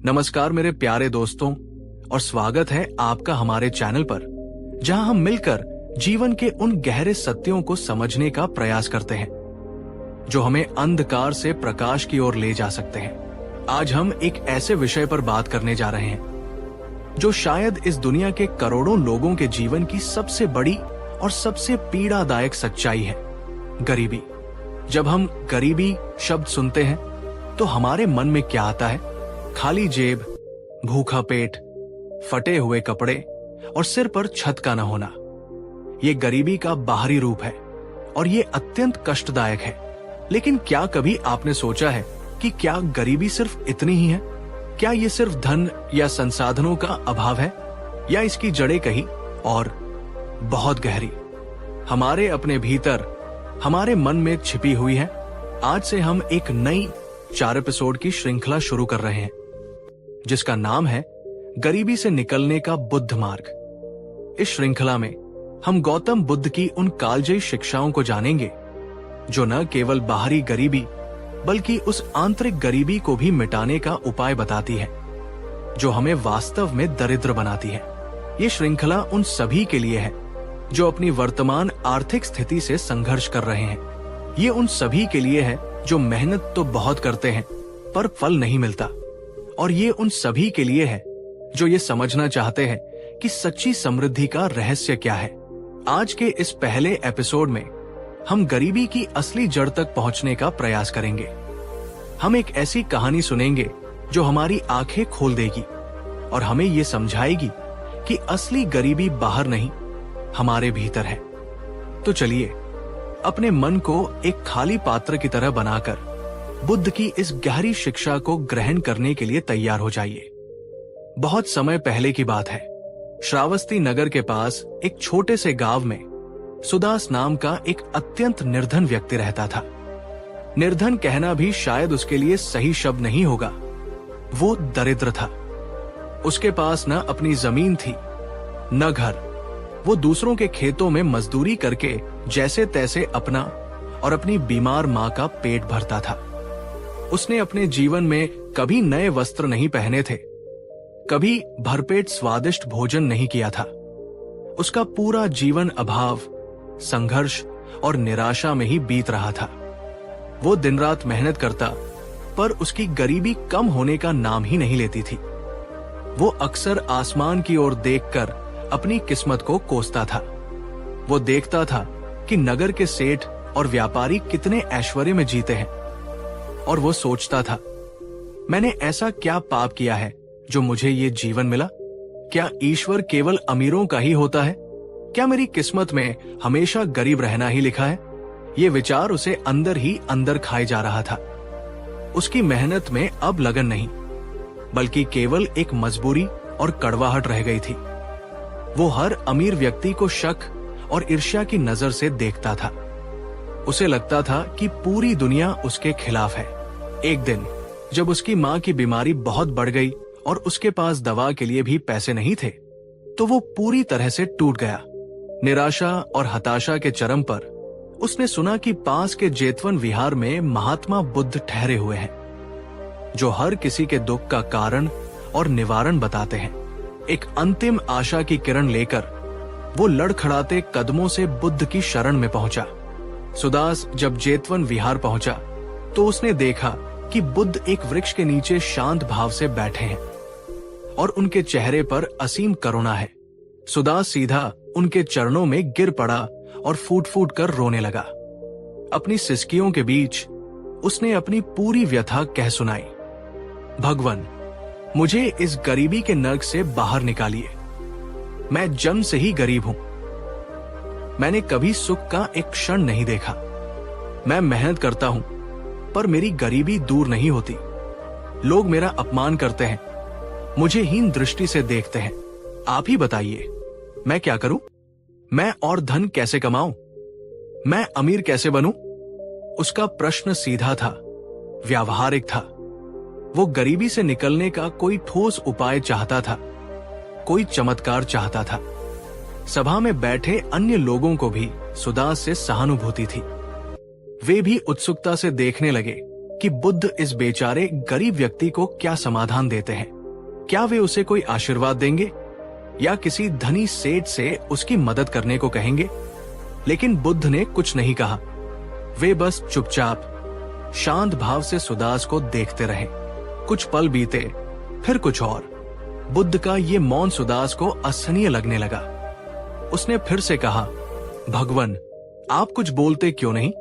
नमस्कार मेरे प्यारे दोस्तों और स्वागत है आपका हमारे चैनल पर, जहां हम मिलकर जीवन के उन गहरे सत्यों को समझने का प्रयास करते हैं जो हमें अंधकार से प्रकाश की ओर ले जा सकते हैं। आज हम एक ऐसे विषय पर बात करने जा रहे हैं जो शायद इस दुनिया के करोड़ों लोगों के जीवन की सबसे बड़ी और सबसे पीड़ादायक सच्चाई है, गरीबी। जब हम गरीबी शब्द सुनते हैं तो हमारे मन में क्या आता है? खाली जेब, भूखा पेट, फटे हुए कपड़े और सिर पर छत का न होना। ये गरीबी का बाहरी रूप है और ये अत्यंत कष्टदायक है। लेकिन क्या कभी आपने सोचा है कि क्या गरीबी सिर्फ इतनी ही है? क्या ये सिर्फ धन या संसाधनों का अभाव है, या इसकी जड़ें कहीं और बहुत गहरी हमारे अपने भीतर, हमारे मन में छिपी हुई है? आज से हम एक नई 4 एपिसोड की श्रृंखला शुरू कर रहे हैं जिसका नाम है गरीबी से निकलने का बुद्ध मार्ग। इस श्रृंखला में हम गौतम बुद्ध की उन कालजयी शिक्षाओं को जानेंगे जो न केवल बाहरी गरीबी बल्कि उस आंतरिक गरीबी को भी मिटाने का उपाय बताती है जो हमें वास्तव में दरिद्र बनाती है। ये श्रृंखला उन सभी के लिए है जो अपनी वर्तमान आर्थिक स्थिति से संघर्ष कर रहे हैं। ये उन सभी के लिए है जो मेहनत तो बहुत करते हैं पर फल नहीं मिलता, और ये उन सभी के लिए है जो ये समझना चाहते हैं कि सच्ची समृद्धि का रहस्य क्या है। आज के इस पहले एपिसोड में हम गरीबी की असली जड़ तक पहुंचने का प्रयास करेंगे। हम एक ऐसी कहानी सुनेंगे जो हमारी आंखें खोल देगी और हमें ये समझाएगी कि असली गरीबी बाहर नहीं, हमारे भीतर है। तो चलिए अपने मन को एक खाली पात्र की तरह बनाकर बुद्ध की इस गहरी शिक्षा को ग्रहण करने के लिए तैयार हो जाइए। बहुत समय पहले की बात है। श्रावस्ती नगर के पास एक छोटे से गांव में सुदास नाम का एक अत्यंत निर्धन व्यक्ति रहता था। निर्धन कहना भी शायद उसके लिए सही शब्द नहीं होगा। वो दरिद्र था। उसके पास न अपनी जमीन थी न घर। वो दूसरों के खेतों में मजदूरी करके जैसे तैसे अपना और अपनी बीमार मां का पेट भरता था। उसने अपने जीवन में कभी नए वस्त्र नहीं पहने थे, कभी भरपेट स्वादिष्ट भोजन नहीं किया था। उसका पूरा जीवन अभाव, संघर्ष और निराशा में ही बीत रहा था। वो दिन रात मेहनत करता पर उसकी गरीबी कम होने का नाम ही नहीं लेती थी। वो अक्सर आसमान की ओर देखकर अपनी किस्मत को कोसता था। वो देखता था कि नगर के सेठ और व्यापारी कितने ऐश्वर्य में जीते हैं, और वो सोचता था, मैंने ऐसा क्या पाप किया है जो मुझे ये जीवन मिला? क्या ईश्वर केवल अमीरों का ही होता है? क्या मेरी किस्मत में हमेशा गरीब रहना ही लिखा है? ये विचार उसे अंदर ही अंदर खाए जा रहा था। उसकी मेहनत में अब लगन नहीं, बल्कि केवल एक मजबूरी और कड़वाहट रह गई थी। वो हर अमीर व्यक्ति को शक और ईर्ष्या की नजर से देखता था। उसे लगता था कि पूरी दुनिया उसके खिलाफ है। एक दिन जब उसकी मां की बीमारी बहुत बढ़ गई और उसके पास दवा के लिए भी पैसे नहीं थे, तो वो पूरी तरह से टूट गया। निराशा और हताशा के चरम पर उसने सुना कि पास के जेतवन विहार में महात्मा बुद्ध ठहरे हुए हैं जो हर किसी के दुख का कारण और निवारण बताते हैं। एक अंतिम आशा की किरण लेकर वो लड़खड़ाते कदमों से बुद्ध की शरण में पहुंचा। सुदास जब जेतवन विहार पहुंचा तो उसने देखा कि बुद्ध एक वृक्ष के नीचे शांत भाव से बैठे हैं और उनके चेहरे पर असीम करुणा है। सुदास सीधा उनके चरणों में गिर पड़ा और फूट फूट कर रोने लगा। अपनी सिसकियों के बीच उसने अपनी पूरी व्यथा कह सुनाई। भगवान, मुझे इस गरीबी के नर्क से बाहर निकालिए। मैं जन्म से ही गरीब हूं। मैंने कभी सुख का एक क्षण नहीं देखा। मैं मेहनत करता हूं पर मेरी गरीबी दूर नहीं होती। लोग मेरा अपमान करते हैं, मुझे हीन दृष्टि से देखते हैं। आप ही बताइए, मैं क्या करूं? मैं और धन कैसे कमाऊं? मैं अमीर कैसे बनूं? उसका प्रश्न सीधा था, व्यावहारिक था। वो गरीबी से निकलने का कोई ठोस उपाय चाहता था, कोई चमत्कार चाहता था। सभा में बैठे अन्य लोगों को भी सुदास से सहानुभूति थी। वे भी उत्सुकता से देखने लगे कि बुद्ध इस बेचारे गरीब व्यक्ति को क्या समाधान देते हैं। क्या वे उसे कोई आशीर्वाद देंगे या किसी धनी सेठ से उसकी मदद करने को कहेंगे? लेकिन बुद्ध ने कुछ नहीं कहा। वे बस चुपचाप शांत भाव से सुदास को देखते रहे। कुछ पल बीते, फिर कुछ और। बुद्ध का ये मौन सुदास को असहनीय लगने लगा। उसने फिर से कहा, भगवान, आप कुछ बोलते क्यों नहीं?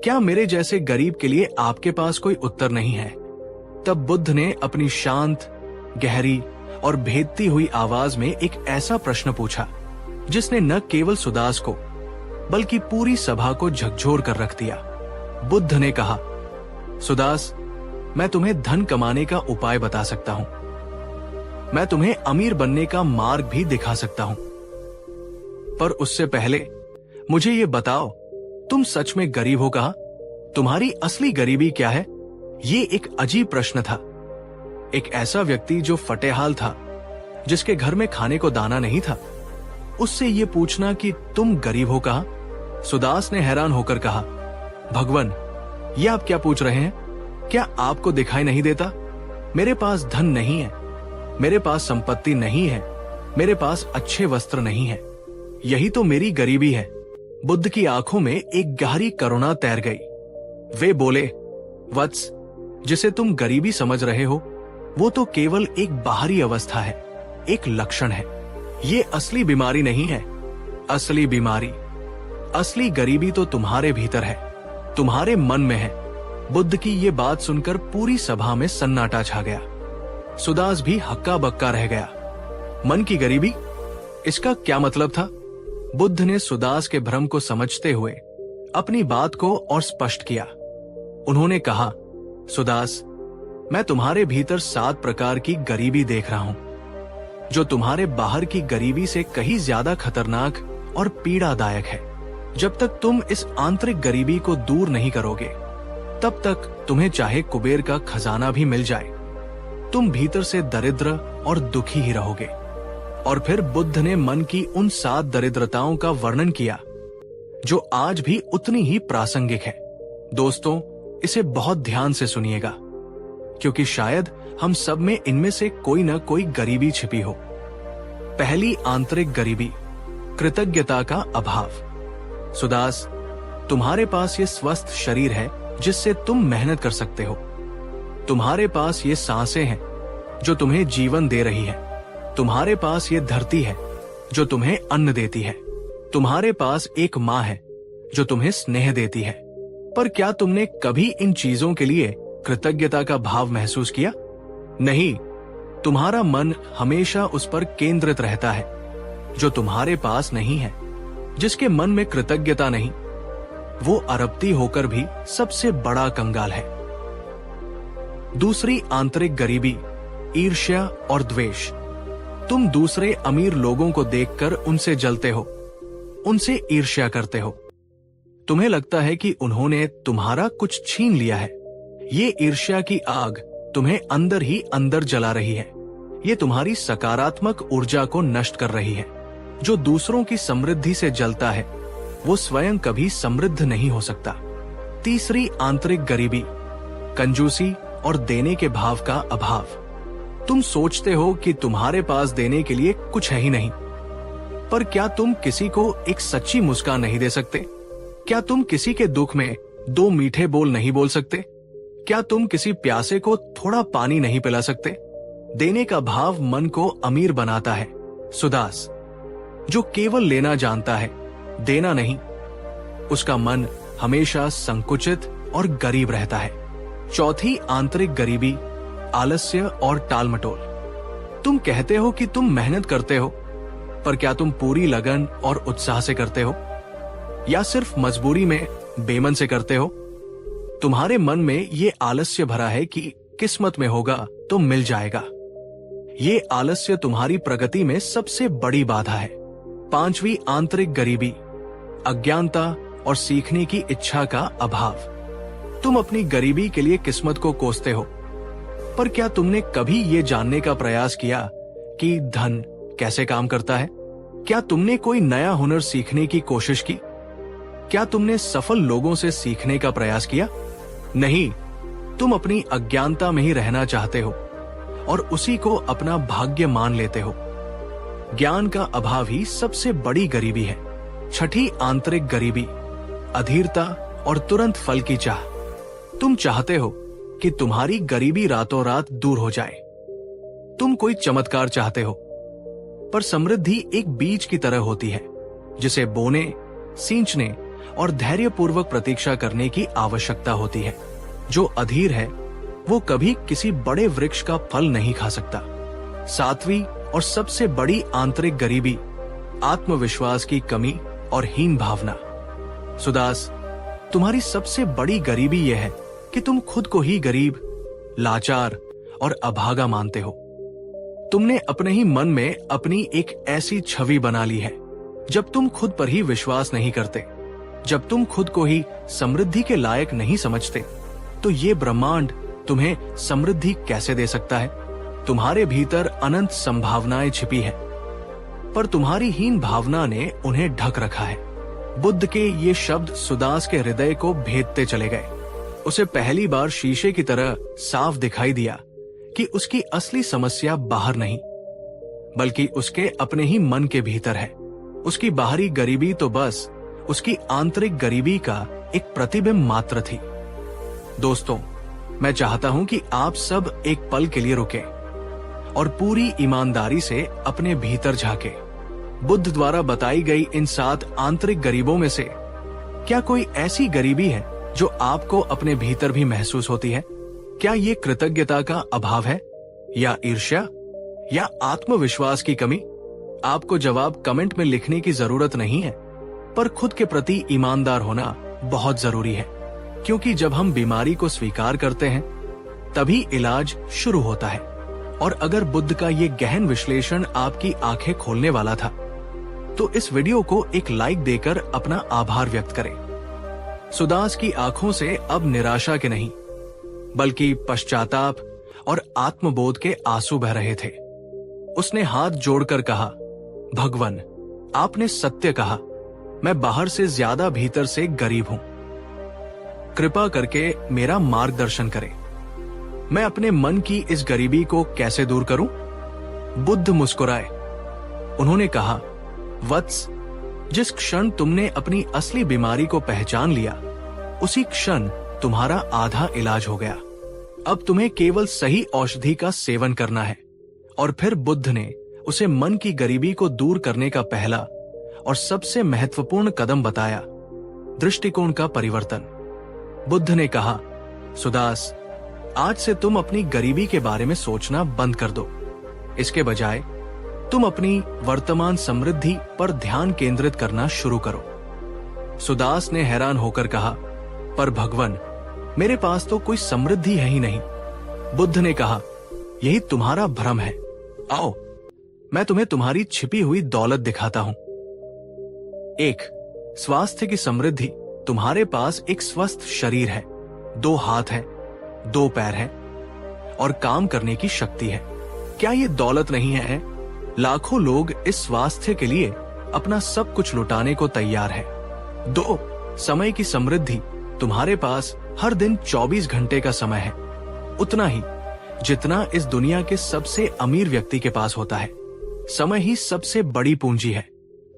क्या मेरे जैसे गरीब के लिए आपके पास कोई उत्तर नहीं है? तब बुद्ध ने अपनी शांत, गहरी और भेदती हुई आवाज में एक ऐसा प्रश्न पूछा जिसने न केवल सुदास को बल्कि पूरी सभा को झकझोर कर रख दिया। बुद्ध ने कहा, सुदास, मैं तुम्हें धन कमाने का उपाय बता सकता हूं। मैं तुम्हें अमीर बनने का मार्ग भी दिखा सकता हूं। पर उससे पहले मुझे ये बताओ, तुम सच में गरीब हो कहा? तुम्हारी असली गरीबी क्या है? ये एक अजीब प्रश्न था। एक ऐसा व्यक्ति जो फटेहाल था, जिसके घर में खाने को दाना नहीं था, उससे ये पूछना कि तुम गरीब हो कहा? सुदास ने हैरान होकर कहा, भगवान, ये आप क्या पूछ रहे हैं? क्या आपको दिखाई नहीं देता? मेरे पास धन नहीं है, मेरे पास संपत्ति नहीं है, मेरे पास अच्छे वस्त्र नहीं है। यही तो मेरी गरीबी है। बुद्ध की आंखों में एक गहरी करुणा तैर गई। वे बोले, वत्स, जिसे तुम गरीबी समझ रहे हो, वो तो केवल एक बाहरी अवस्था है, एक लक्षण है। ये असली बीमारी नहीं है। असली बीमारी, असली गरीबी तो तुम्हारे भीतर है, तुम्हारे मन में है। बुद्ध की ये बात सुनकर पूरी सभा में सन्नाटा छा गया। सुदास भी हक्का बक्का रह गया। मन की गरीबी, इसका क्या मतलब था? बुद्ध ने सुदास के भ्रम को समझते हुए अपनी बात को और स्पष्ट किया। उन्होंने कहा, सुदास, मैं तुम्हारे भीतर 7 प्रकार की गरीबी देख रहा हूं, जो तुम्हारे बाहर की गरीबी से कहीं ज्यादा खतरनाक और पीड़ादायक है। जब तक तुम इस आंतरिक गरीबी को दूर नहीं करोगे, तब तक तुम्हें चाहे कुबेर का खजाना भी मिल जाए, तुम भीतर से दरिद्र और दुखी ही रहोगे। और फिर बुद्ध ने मन की उन 7 दरिद्रताओं का वर्णन किया, जो आज भी उतनी ही प्रासंगिक है। दोस्तों, इसे बहुत ध्यान से सुनिएगा, क्योंकि शायद हम सब में इनमें से कोई न कोई गरीबी छिपी हो। पहली आंतरिक गरीबी, कृतज्ञता का अभाव। सुदास, तुम्हारे पास ये स्वस्थ शरीर है जिससे तुम मेहनत कर सकते हो। तुम्हारे पास ये सांसें हैं जो तुम्हें जीवन दे रही है। तुम्हारे पास ये धरती है जो तुम्हें अन्न देती है। तुम्हारे पास एक माँ है जो तुम्हें स्नेह देती है। पर क्या तुमने कभी इन चीजों के लिए कृतज्ञता का भाव महसूस किया? नहीं। तुम्हारा मन हमेशा उस पर केंद्रित रहता है जो तुम्हारे पास नहीं है। जिसके मन में कृतज्ञता नहीं, वो अरबती होकर भी सबसे बड़ा कंगाल है। दूसरी आंतरिक गरीबी, ईर्ष्या और द्वेष। तुम दूसरे अमीर लोगों को देखकर उनसे जलते हो, उनसे ईर्ष्या करते हो। तुम्हें लगता है कि उन्होंने तुम्हारा कुछ छीन लिया है। ये ईर्ष्या की आग तुम्हें अंदर ही अंदर जला रही है। ये तुम्हारी सकारात्मक ऊर्जा को नष्ट कर रही है। जो दूसरों की समृद्धि से जलता है, वो स्वयं कभी समृद्ध नहीं हो सकता। तीसरी आंतरिक गरीबी, कंजूसी और देने के भाव का अभाव। तुम सोचते हो कि तुम्हारे पास देने के लिए कुछ है ही नहीं, पर क्या तुम किसी को एक सच्ची मुस्कान नहीं दे सकते? क्या तुम किसी के दुख में 2 मीठे बोल नहीं बोल सकते? क्या तुम किसी प्यासे को थोड़ा पानी नहीं पिला सकते? देने का भाव मन को अमीर बनाता है। सुदास, जो केवल लेना जानता है, देना नहीं, उसका मन हमेशा संकुचित और गरीब रहता है। चौथी आंतरिक गरीबी, आलस्य और टालमटोल। तुम कहते हो कि तुम मेहनत करते हो, पर क्या तुम पूरी लगन और उत्साह से करते हो, या सिर्फ मजबूरी में बेमन से करते हो? तुम्हारे मन में ये आलस्य भरा है कि किस्मत में होगा तो मिल जाएगा। ये आलस्य तुम्हारी प्रगति में सबसे बड़ी बाधा है। पांचवी आंतरिक गरीबी, अज्ञानता और सीखने की इच्छा का अभाव। तुम अपनी गरीबी के लिए किस्मत को कोसते हो, पर क्या तुमने कभी ये जानने का प्रयास किया कि धन कैसे काम करता है? क्या तुमने कोई नया हुनर सीखने की कोशिश की? क्या तुमने सफल लोगों से सीखने का प्रयास किया? नहीं, तुम अपनी अज्ञानता में ही रहना चाहते हो और उसी को अपना भाग्य मान लेते हो। ज्ञान का अभाव ही सबसे बड़ी गरीबी है। छठी आंतरिक गरीबी, अधीरता और तुरंत फल की चाह। तुम चाहते हो कि तुम्हारी गरीबी रातों रात दूर हो जाए। तुम कोई चमत्कार चाहते हो, पर समृद्धि एक बीज की तरह होती है जिसे बोने, सींचने और धैर्यपूर्वक प्रतीक्षा करने की आवश्यकता होती है। जो अधीर है वो कभी किसी बड़े वृक्ष का फल नहीं खा सकता। सातवीं और सबसे बड़ी आंतरिक गरीबी, आत्मविश्वास की कमी और हीन भावना। सुदास, तुम्हारी सबसे बड़ी गरीबी यह है कि तुम खुद को ही गरीब, लाचार और अभागा मानते हो। तुमने अपने ही मन में अपनी एक ऐसी छवि बना ली है। जब तुम खुद पर ही विश्वास नहीं करते, जब तुम खुद को ही समृद्धि के लायक नहीं समझते, तो ये ब्रह्मांड तुम्हें समृद्धि कैसे दे सकता है? तुम्हारे भीतर अनंत संभावनाएं छिपी हैं, पर तुम्हारी हीन भावना ने उन्हें ढक रखा है। बुद्ध के ये शब्द सुदास के हृदय को भेदते चले गए। उसे पहली बार शीशे की तरह साफ दिखाई दिया कि उसकी असली समस्या बाहर नहीं, बल्कि उसके अपने ही मन के भीतर है। उसकी बाहरी गरीबी तो बस उसकी आंतरिक गरीबी का एक प्रतिबिंब मात्र थी। दोस्तों, मैं चाहता हूं कि आप सब एक पल के लिए रुकें और पूरी ईमानदारी से अपने भीतर झांकें। बुद्ध द्वारा बताई गई इन 7 आंतरिक गरीबों में से क्या कोई ऐसी गरीबी है जो आपको अपने भीतर भी महसूस होती है? क्या ये कृतज्ञता का अभाव है, या ईर्ष्या, या आत्मविश्वास की कमी? आपको जवाब कमेंट में लिखने की जरूरत नहीं है, पर खुद के प्रति ईमानदार होना बहुत जरूरी है, क्योंकि जब हम बीमारी को स्वीकार करते हैं तभी इलाज शुरू होता है। और अगर बुद्ध का ये गहन विश्लेषण आपकी आंखें खोलने वाला था, तो इस वीडियो को एक लाइक देकर अपना आभार व्यक्त करें। सुदास की आंखों से अब निराशा के नहीं, बल्कि पश्चाताप और आत्मबोध के आंसू बह रहे थे। उसने हाथ जोड़कर कहा, भगवान, आपने सत्य कहा। मैं बाहर से ज्यादा भीतर से गरीब हूं। कृपा करके मेरा मार्गदर्शन करें। मैं अपने मन की इस गरीबी को कैसे दूर करूं? बुद्ध मुस्कुराए। उन्होंने कहा, वत्स, जिस क्षण तुमने अपनी असली बीमारी को पहचान लिया, उसी क्षण तुम्हारा आधा इलाज हो गया। अब तुम्हें केवल सही औषधि का सेवन करना है। और फिर बुद्ध ने उसे मन की गरीबी को दूर करने का पहला और सबसे महत्वपूर्ण कदम बताया, दृष्टिकोण का परिवर्तन। बुद्ध ने कहा, सुदास, आज से तुम अपनी गरीबी के बारे में सोचना बंद कर दो। इसके बजाय तुम अपनी वर्तमान समृद्धि पर ध्यान केंद्रित करना शुरू करो। सुदास ने हैरान होकर कहा, पर भगवान, मेरे पास तो कोई समृद्धि है ही नहीं। बुद्ध ने कहा, यही तुम्हारा भ्रम है। आओ, मैं तुम्हें तुम्हारी छिपी हुई दौलत दिखाता हूं। 1. स्वास्थ्य की समृद्धि। तुम्हारे पास एक स्वस्थ शरीर है, 2 हाथ है, 2 पैर है और काम करने की शक्ति है। क्या ये दौलत नहीं है? लाखों लोग इस स्वास्थ्य के लिए अपना सब कुछ लुटाने को तैयार है। 2. समय की समृद्धि। तुम्हारे पास हर दिन 24 घंटे का समय है, उतना ही जितना इस दुनिया के सबसे अमीर व्यक्ति के पास होता है। समय ही सबसे बड़ी पूंजी है।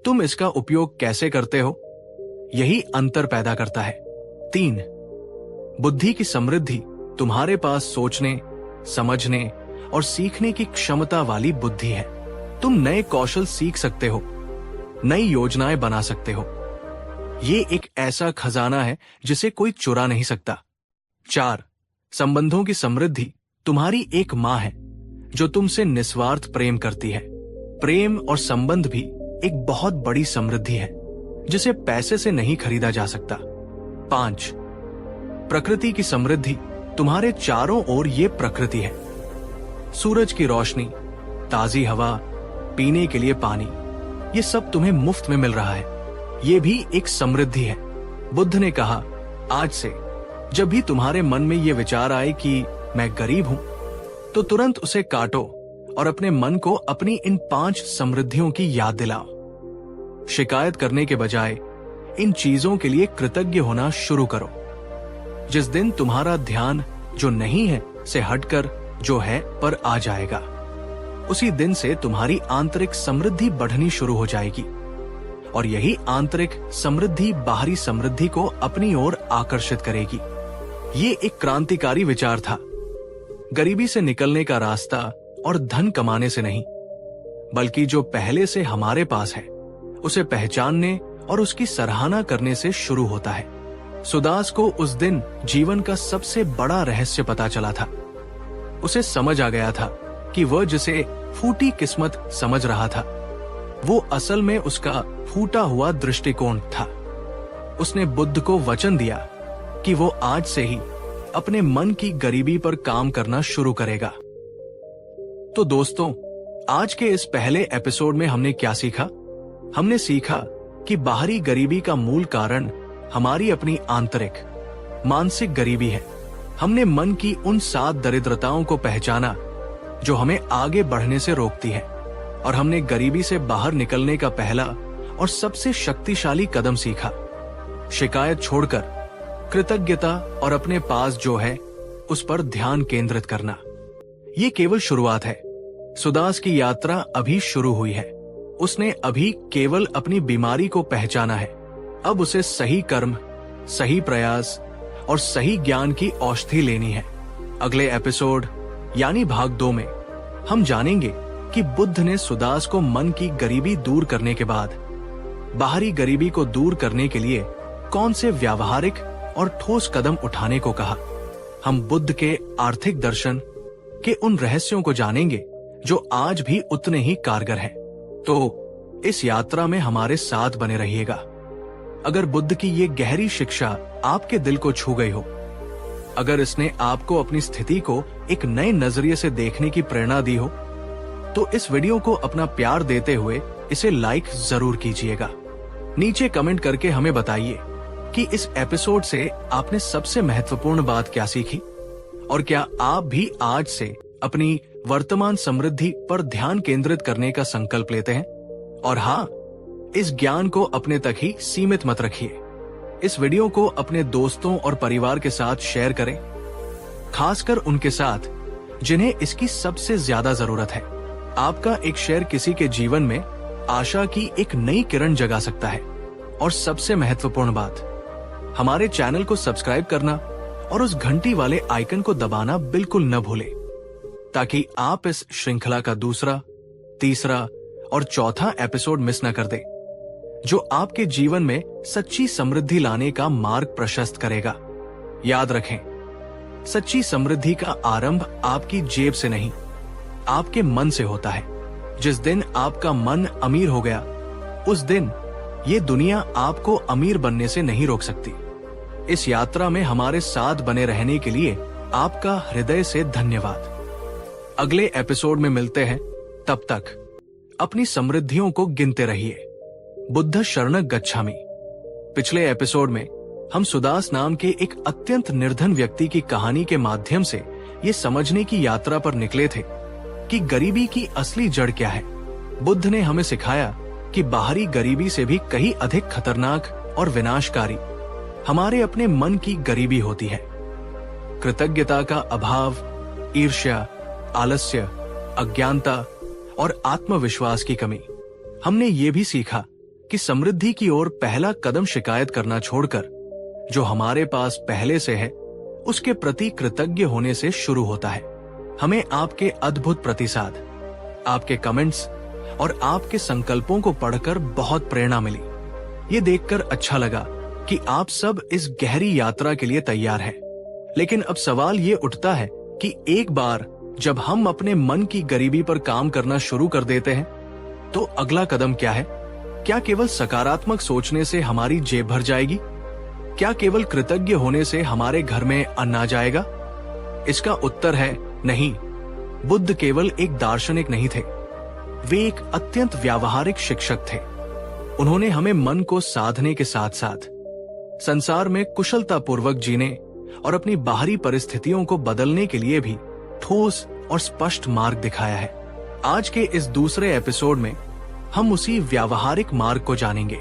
तुम इसका उपयोग कैसे करते हो, यही अंतर पैदा करता है। 3. बुद्धि की समृद्धि। तुम्हारे पास सोचने, समझने और सीखने की क्षमता वाली बुद्धि है। तुम नए कौशल सीख सकते हो, नई योजनाएं बना सकते हो। ये एक ऐसा खजाना है जिसे कोई चुरा नहीं सकता। 4. संबंधों की समृद्धि। तुम्हारी एक माँ है जो तुमसे निस्वार्थ प्रेम करती है। प्रेम और संबंध भी एक बहुत बड़ी समृद्धि है जिसे पैसे से नहीं खरीदा जा सकता। 5. प्रकृति की समृद्धि। तुम्हारे चारों ओर ये प्रकृति है, सूरज की रोशनी, ताजी हवा, पीने के लिए पानी, ये सब तुम्हें मुफ्त में मिल रहा है। ये भी एक समृद्धि है। बुद्ध ने कहा, आज से जब भी तुम्हारे मन में ये विचार आए कि मैं गरीब हूं, तो तुरंत उसे काटो और अपने मन को अपनी इन 5 समृद्धियों की याद दिलाओ। शिकायत करने के बजाय इन चीजों के लिए कृतज्ञ होना शुरू करो। जिस दिन तुम्हारा ध्यान जो नहीं है से हटकर जो है पर आ जाएगा। उसी दिन से तुम्हारी आंतरिक समृद्धि बढ़नी शुरू हो जाएगी और यही आंतरिक समृद्धि बाहरी समृद्धि को अपनी ओर आकर्षित करेगी। ये एक क्रांतिकारी विचार था। गरीबी से निकलने का रास्ता और धन कमाने से नहीं, बल्कि जो पहले से हमारे पास है उसे पहचानने और उसकी सराहना करने से शुरू होता है। सुदास को उस दिन जीवन का सबसे बड़ा रहस्य पता चला था। उसे समझ आ गया था कि वह जिसे फूटी किस्मत समझ रहा था वो असल में उसका फूटा हुआ दृष्टिकोण था। उसने बुद्ध को वचन दिया कि वो आज से ही अपने मन की गरीबी पर काम करना शुरू करेगा। तो दोस्तों, आज के इस पहले एपिसोड में हमने क्या सीखा? हमने सीखा कि बाहरी गरीबी का मूल कारण हमारी अपनी आंतरिक मानसिक गरीबी है। हमने मन की उन 7 दरिद्रताओं को पहचाना जो हमें आगे बढ़ने से रोकती है, और हमने गरीबी से बाहर निकलने का पहला और सबसे शक्तिशाली कदम सीखा। शिकायत छोड़कर कृतज्ञता और अपने पास जो है उस पर ध्यान केंद्रित करना। ये केवल शुरुआत है। सुदास की यात्रा अभी शुरू हुई है। उसने अभी केवल अपनी बीमारी को पहचाना है। अब उसे सही कर्म, सही प्रयास और सही ज्ञान की औषधि लेनी है। अगले एपिसोड यानी भाग 2 में हम जानेंगे कि बुद्ध ने सुदास को मन की गरीबी दूर करने के बाद बाहरी गरीबी को दूर करने के लिए कौन से व्यावहारिक और ठोस कदम उठाने को कहा। हम बुद्ध के आर्थिक दर्शन के उन रहस्यों को जानेंगे जो आज भी उतने ही कारगर हैं। तो इस यात्रा में हमारे साथ बने रहिएगा। अगर बुद्ध की ये गहरी शिक्षा आपके दिल को छू गई हो, अगर इसने आपको अपनी स्थिति को एक नए नजरिए से देखने की प्रेरणा दी हो, तो इस वीडियो को अपना प्यार देते हुए इसे लाइक जरूर कीजिएगा। नीचे कमेंट करके हमें बताइए कि इस एपिसोड से आपने सबसे महत्वपूर्ण बात क्या सीखी, और क्या आप भी आज से अपनी वर्तमान समृद्धि पर ध्यान केंद्रित करने का संकल्प लेते हैं। और हाँ, इस ज्ञान को अपने तक ही सीमित मत रखिए। इस वीडियो को अपने दोस्तों और परिवार के साथ शेयर करें, खासकर उनके साथ जिन्हें इसकी सबसे ज्यादा जरूरत है। आपका एक शेयर किसी के जीवन में आशा की एक नई किरण जगा सकता है। और सबसे महत्वपूर्ण बात, हमारे चैनल को सब्सक्राइब करना और उस घंटी वाले आइकन को दबाना बिल्कुल न भूलें, ताकि आप इस श्रृंखला का दूसरा, तीसरा और चौथा एपिसोड मिस न कर दें, जो आपके जीवन में सच्ची समृद्धि लाने का मार्ग प्रशस्त करेगा। याद रखें, सच्ची समृद्धि का आरंभ आपकी जेब से नहीं, आपके मन से होता है। जिस दिन आपका मन अमीर हो गया, उस दिन ये दुनिया आपको अमीर बनने से नहीं रोक सकती। इस यात्रा में हमारे साथ बने रहने के लिए आपका हृदय से धन्यवाद। अगले एपिसोड में मिलते हैं। तब तक अपनी समृद्धियों को गिनते रहिए। बुद्ध शरण गच्छामि। पिछले एपिसोड में हम सुदास नाम के एक अत्यंत निर्धन व्यक्ति की कहानी के माध्यम से ये समझने की यात्रा पर निकले थे कि गरीबी की असली जड़ क्या है। बुद्ध ने हमें सिखाया कि बाहरी गरीबी से भी कहीं अधिक खतरनाक और विनाशकारी हमारे अपने मन की गरीबी होती है। कृतज्ञता का अभाव, ईर्ष्या, आलस्य, अज्ञानता और आत्मविश्वास की कमी। हमने ये भी सीखा कि समृद्धि की ओर पहला कदम शिकायत करना छोड़कर जो हमारे पास पहले से है उसके प्रति कृतज्ञ होने से शुरू होता है। हमें आपके अद्भुत प्रतिसाद, आपके कमेंट्स और आपके संकल्पों को पढ़कर बहुत प्रेरणा मिली। ये देखकर अच्छा लगा कि आप सब इस गहरी यात्रा के लिए तैयार हैं। लेकिन अब सवाल ये उठता है कि एक बार जब हम अपने मन की गरीबी पर काम करना शुरू कर देते हैं, तो अगला कदम क्या है? क्या केवल सकारात्मक सोचने से हमारी जेब भर जाएगी? क्या केवल कृतज्ञ होने से हमारे घर में अन्न आ जाएगा? इसका उत्तर है नहीं। बुद्ध केवल एक दार्शनिक नहीं थे, वे एक अत्यंत व्यावहारिक शिक्षक थे। उन्होंने हमें मन को साधने के साथ साथ संसार में कुशलतापूर्वक जीने और अपनी बाहरी परिस्थितियों को बदलने के लिए भी ठोस और स्पष्ट मार्ग दिखाया है। आज के इस दूसरे एपिसोड में हम उसी व्यावहारिक मार्ग को जानेंगे।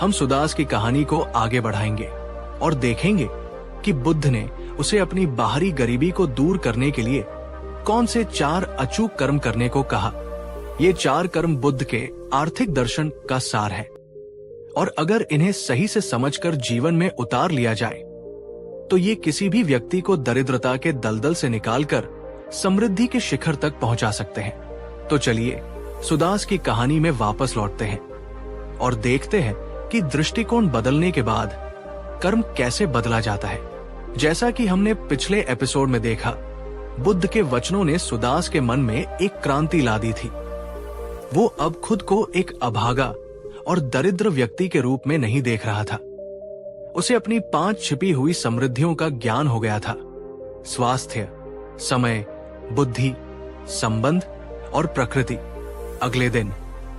हम सुदास की कहानी को आगे बढ़ाएंगे और देखेंगे कि बुद्ध ने उसे अपनी बाहरी गरीबी को दूर करने के लिए कौन से 4 अचूक कर्म करने को कहा। ये 4 कर्म बुद्ध के आर्थिक दर्शन का सार है, और अगर इन्हें सही से समझकर जीवन में उतार लिया जाए तो ये किसी भी व्यक्ति को दरिद्रता के दलदल से निकालकर समृद्धि के शिखर तक पहुंचा सकते हैं। तो चलिए सुदास की कहानी में वापस लौटते हैं और देखते हैं कि दृष्टिकोण बदलने के बाद कर्म कैसे बदला जाता है। जैसा कि हमने पिछले एपिसोड में देखा, बुद्ध के वचनों ने सुदास के मन में एक क्रांति ला दी थी। वो अब खुद को एक अभागा और दरिद्र व्यक्ति के रूप में नहीं देख रहा था। उसे अपनी 5 छिपी हुई समृद्धियों का ज्ञान हो गया था: स्वास्थ्य, समय, बुद्धि, संबंध और प्रकृति। अगले दिन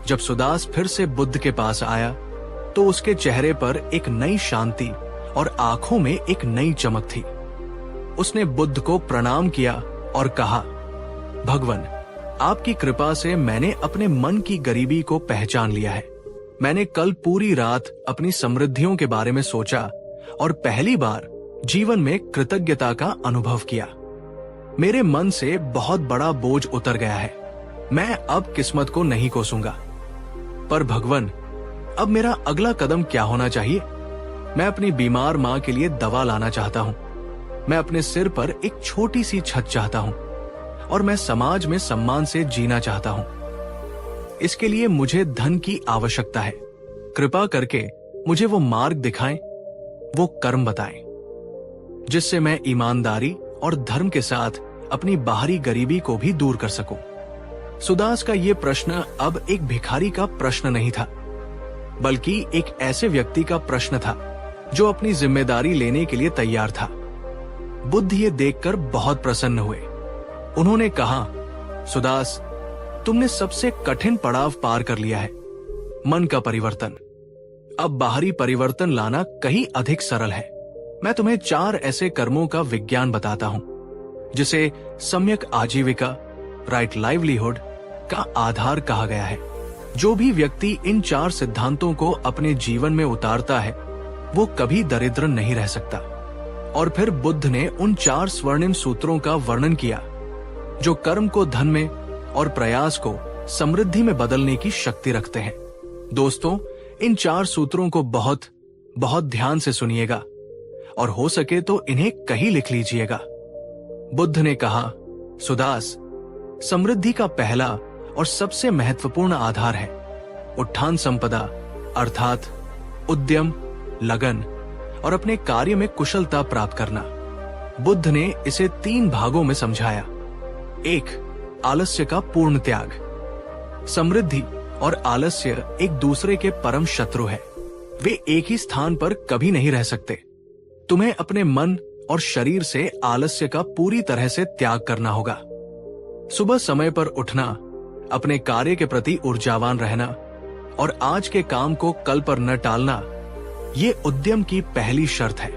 जब सुदास फिर से बुद्ध के पास आया तो उसके चेहरे पर एक नई शांति और आंखों में एक नई चमक थी। उसने बुद्ध को प्रणाम किया और कहा, भगवान, आपकी कृपा से मैंने अपने मन की गरीबी को पहचान लिया है। मैंने कल पूरी रात अपनी समृद्धियों के बारे में सोचा और पहली बार जीवन में कृतज्ञता का अनुभव किया। मेरे मन से बहुत बड़ा बोझ उतर गया है। मैं अब किस्मत को नहीं कोसूंगा। पर भगवान, अब मेरा अगला कदम क्या होना चाहिए? मैं अपनी बीमार माँ के लिए दवा लाना चाहता हूँ। मैं अपने सिर पर एक छोटी सी छत चाहता हूँ और मैं समाज में सम्मान से जीना चाहता हूँ। इसके लिए मुझे धन की आवश्यकता है। कृपा करके मुझे वो मार्ग दिखाएं, वो कर्म बताएं, जिससे मैं ईमानदारी और धर्म के साथ अपनी बाहरी गरीबी को भी दूर कर सकूं। सुदास का ये प्रश्न अब एक भिखारी का प्रश्न नहीं था, बल्कि एक ऐसे व्यक्ति का प्रश्न था जो अपनी जिम्मेदारी लेने के लिए तैयार था। बुद्ध ये देखकर बहुत प्रसन्न हुए। उन्होंने कहा, सुदास, तुमने सबसे कठिन पड़ाव पार कर लिया है, मन का परिवर्तन। अब बाहरी परिवर्तन लाना कहीं अधिक सरल है। मैं तुम्हें 4 ऐसे कर्मों का विज्ञान बताता हूं जिसे सम्यक आजीविका, राइट लाइवलीहुड का आधार कहा गया है। जो भी व्यक्ति इन 4 सिद्धांतों को अपने जीवन में उतारता है वो कभी दरिद्र नहीं रह सकता। और फिर बुद्ध ने उन 4 स्वर्णिम सूत्रों का वर्णन किया जो कर्म को धन में और प्रयास को समृद्धि में बदलने की शक्ति रखते हैं। दोस्तों, इन 4 सूत्रों को बहुत बहुत ध्यान से सुनिएगा और हो सके तो इन्हें कहीं लिख लीजिएगा। बुद्ध ने कहा, सुदास, समृद्धि का पहला और सबसे महत्वपूर्ण आधार है उत्थान संपदा, अर्थात उद्यम, लगन और अपने कार्य में कुशलता प्राप्त करना। बुद्ध ने इसे 3 भागों में समझाया। 1, आलस्य का पूर्ण त्याग। समृद्धि और आलस्य एक दूसरे के परम शत्रु है। वे एक ही स्थान पर कभी नहीं रह सकते। तुम्हें अपने मन और शरीर से आलस्य का पूरी तरह से त्याग करना होगा। सुबह समय पर उठना, अपने कार्य के प्रति ऊर्जावान रहना और आज के काम को कल पर न टालना, ये उद्यम की पहली शर्त है।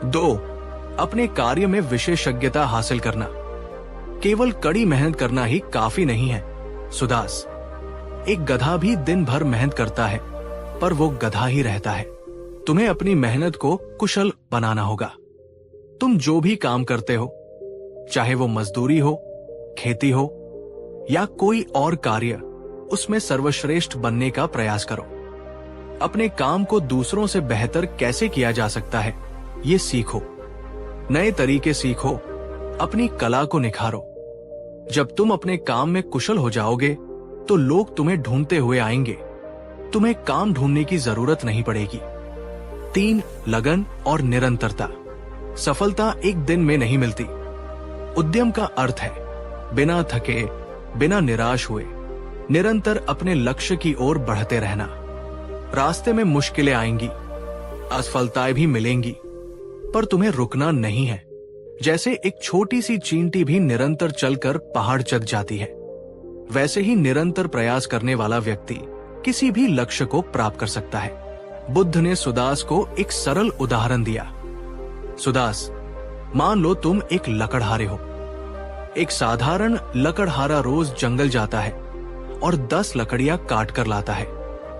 2, अपने कार्य में विशेषज्ञता हासिल करना। केवल कड़ी मेहनत करना ही काफी नहीं है सुदास। एक गधा भी दिन भर मेहनत करता है पर वो गधा ही रहता है। तुम्हें अपनी मेहनत को कुशल बनाना होगा। तुम जो भी काम करते हो, चाहे वो मजदूरी हो, खेती हो या कोई और कार्य, उसमें सर्वश्रेष्ठ बनने का प्रयास करो। अपने काम को दूसरों से बेहतर कैसे किया जा सकता है ये सीखो। नए तरीके सीखो, अपनी कला को निखारो। जब तुम अपने काम में कुशल हो जाओगे तो लोग तुम्हें ढूंढते हुए आएंगे। तुम्हें काम ढूंढने की जरूरत नहीं पड़ेगी। 3, लगन और निरंतरता। सफलता एक दिन में नहीं मिलती। उद्यम का अर्थ है बिना थके, बिना निराश हुए निरंतर अपने लक्ष्य की ओर बढ़ते रहना। रास्ते में मुश्किलें आएंगी, असफलताएं भी मिलेंगी, पर तुम्हें रुकना नहीं है। जैसे एक छोटी सी चींटी भी निरंतर चलकर पहाड़ चढ़ जाती है, वैसे ही निरंतर प्रयास करने वाला व्यक्ति किसी भी लक्ष्य को प्राप्त कर सकता है। बुद्ध ने सुदास को एक सरल उदाहरण दिया। सुदास, मान लो तुम एक लकड़हारे हो। एक साधारण लकड़हारा रोज जंगल जाता है और 10 लकड़ियां काट कर लाता है,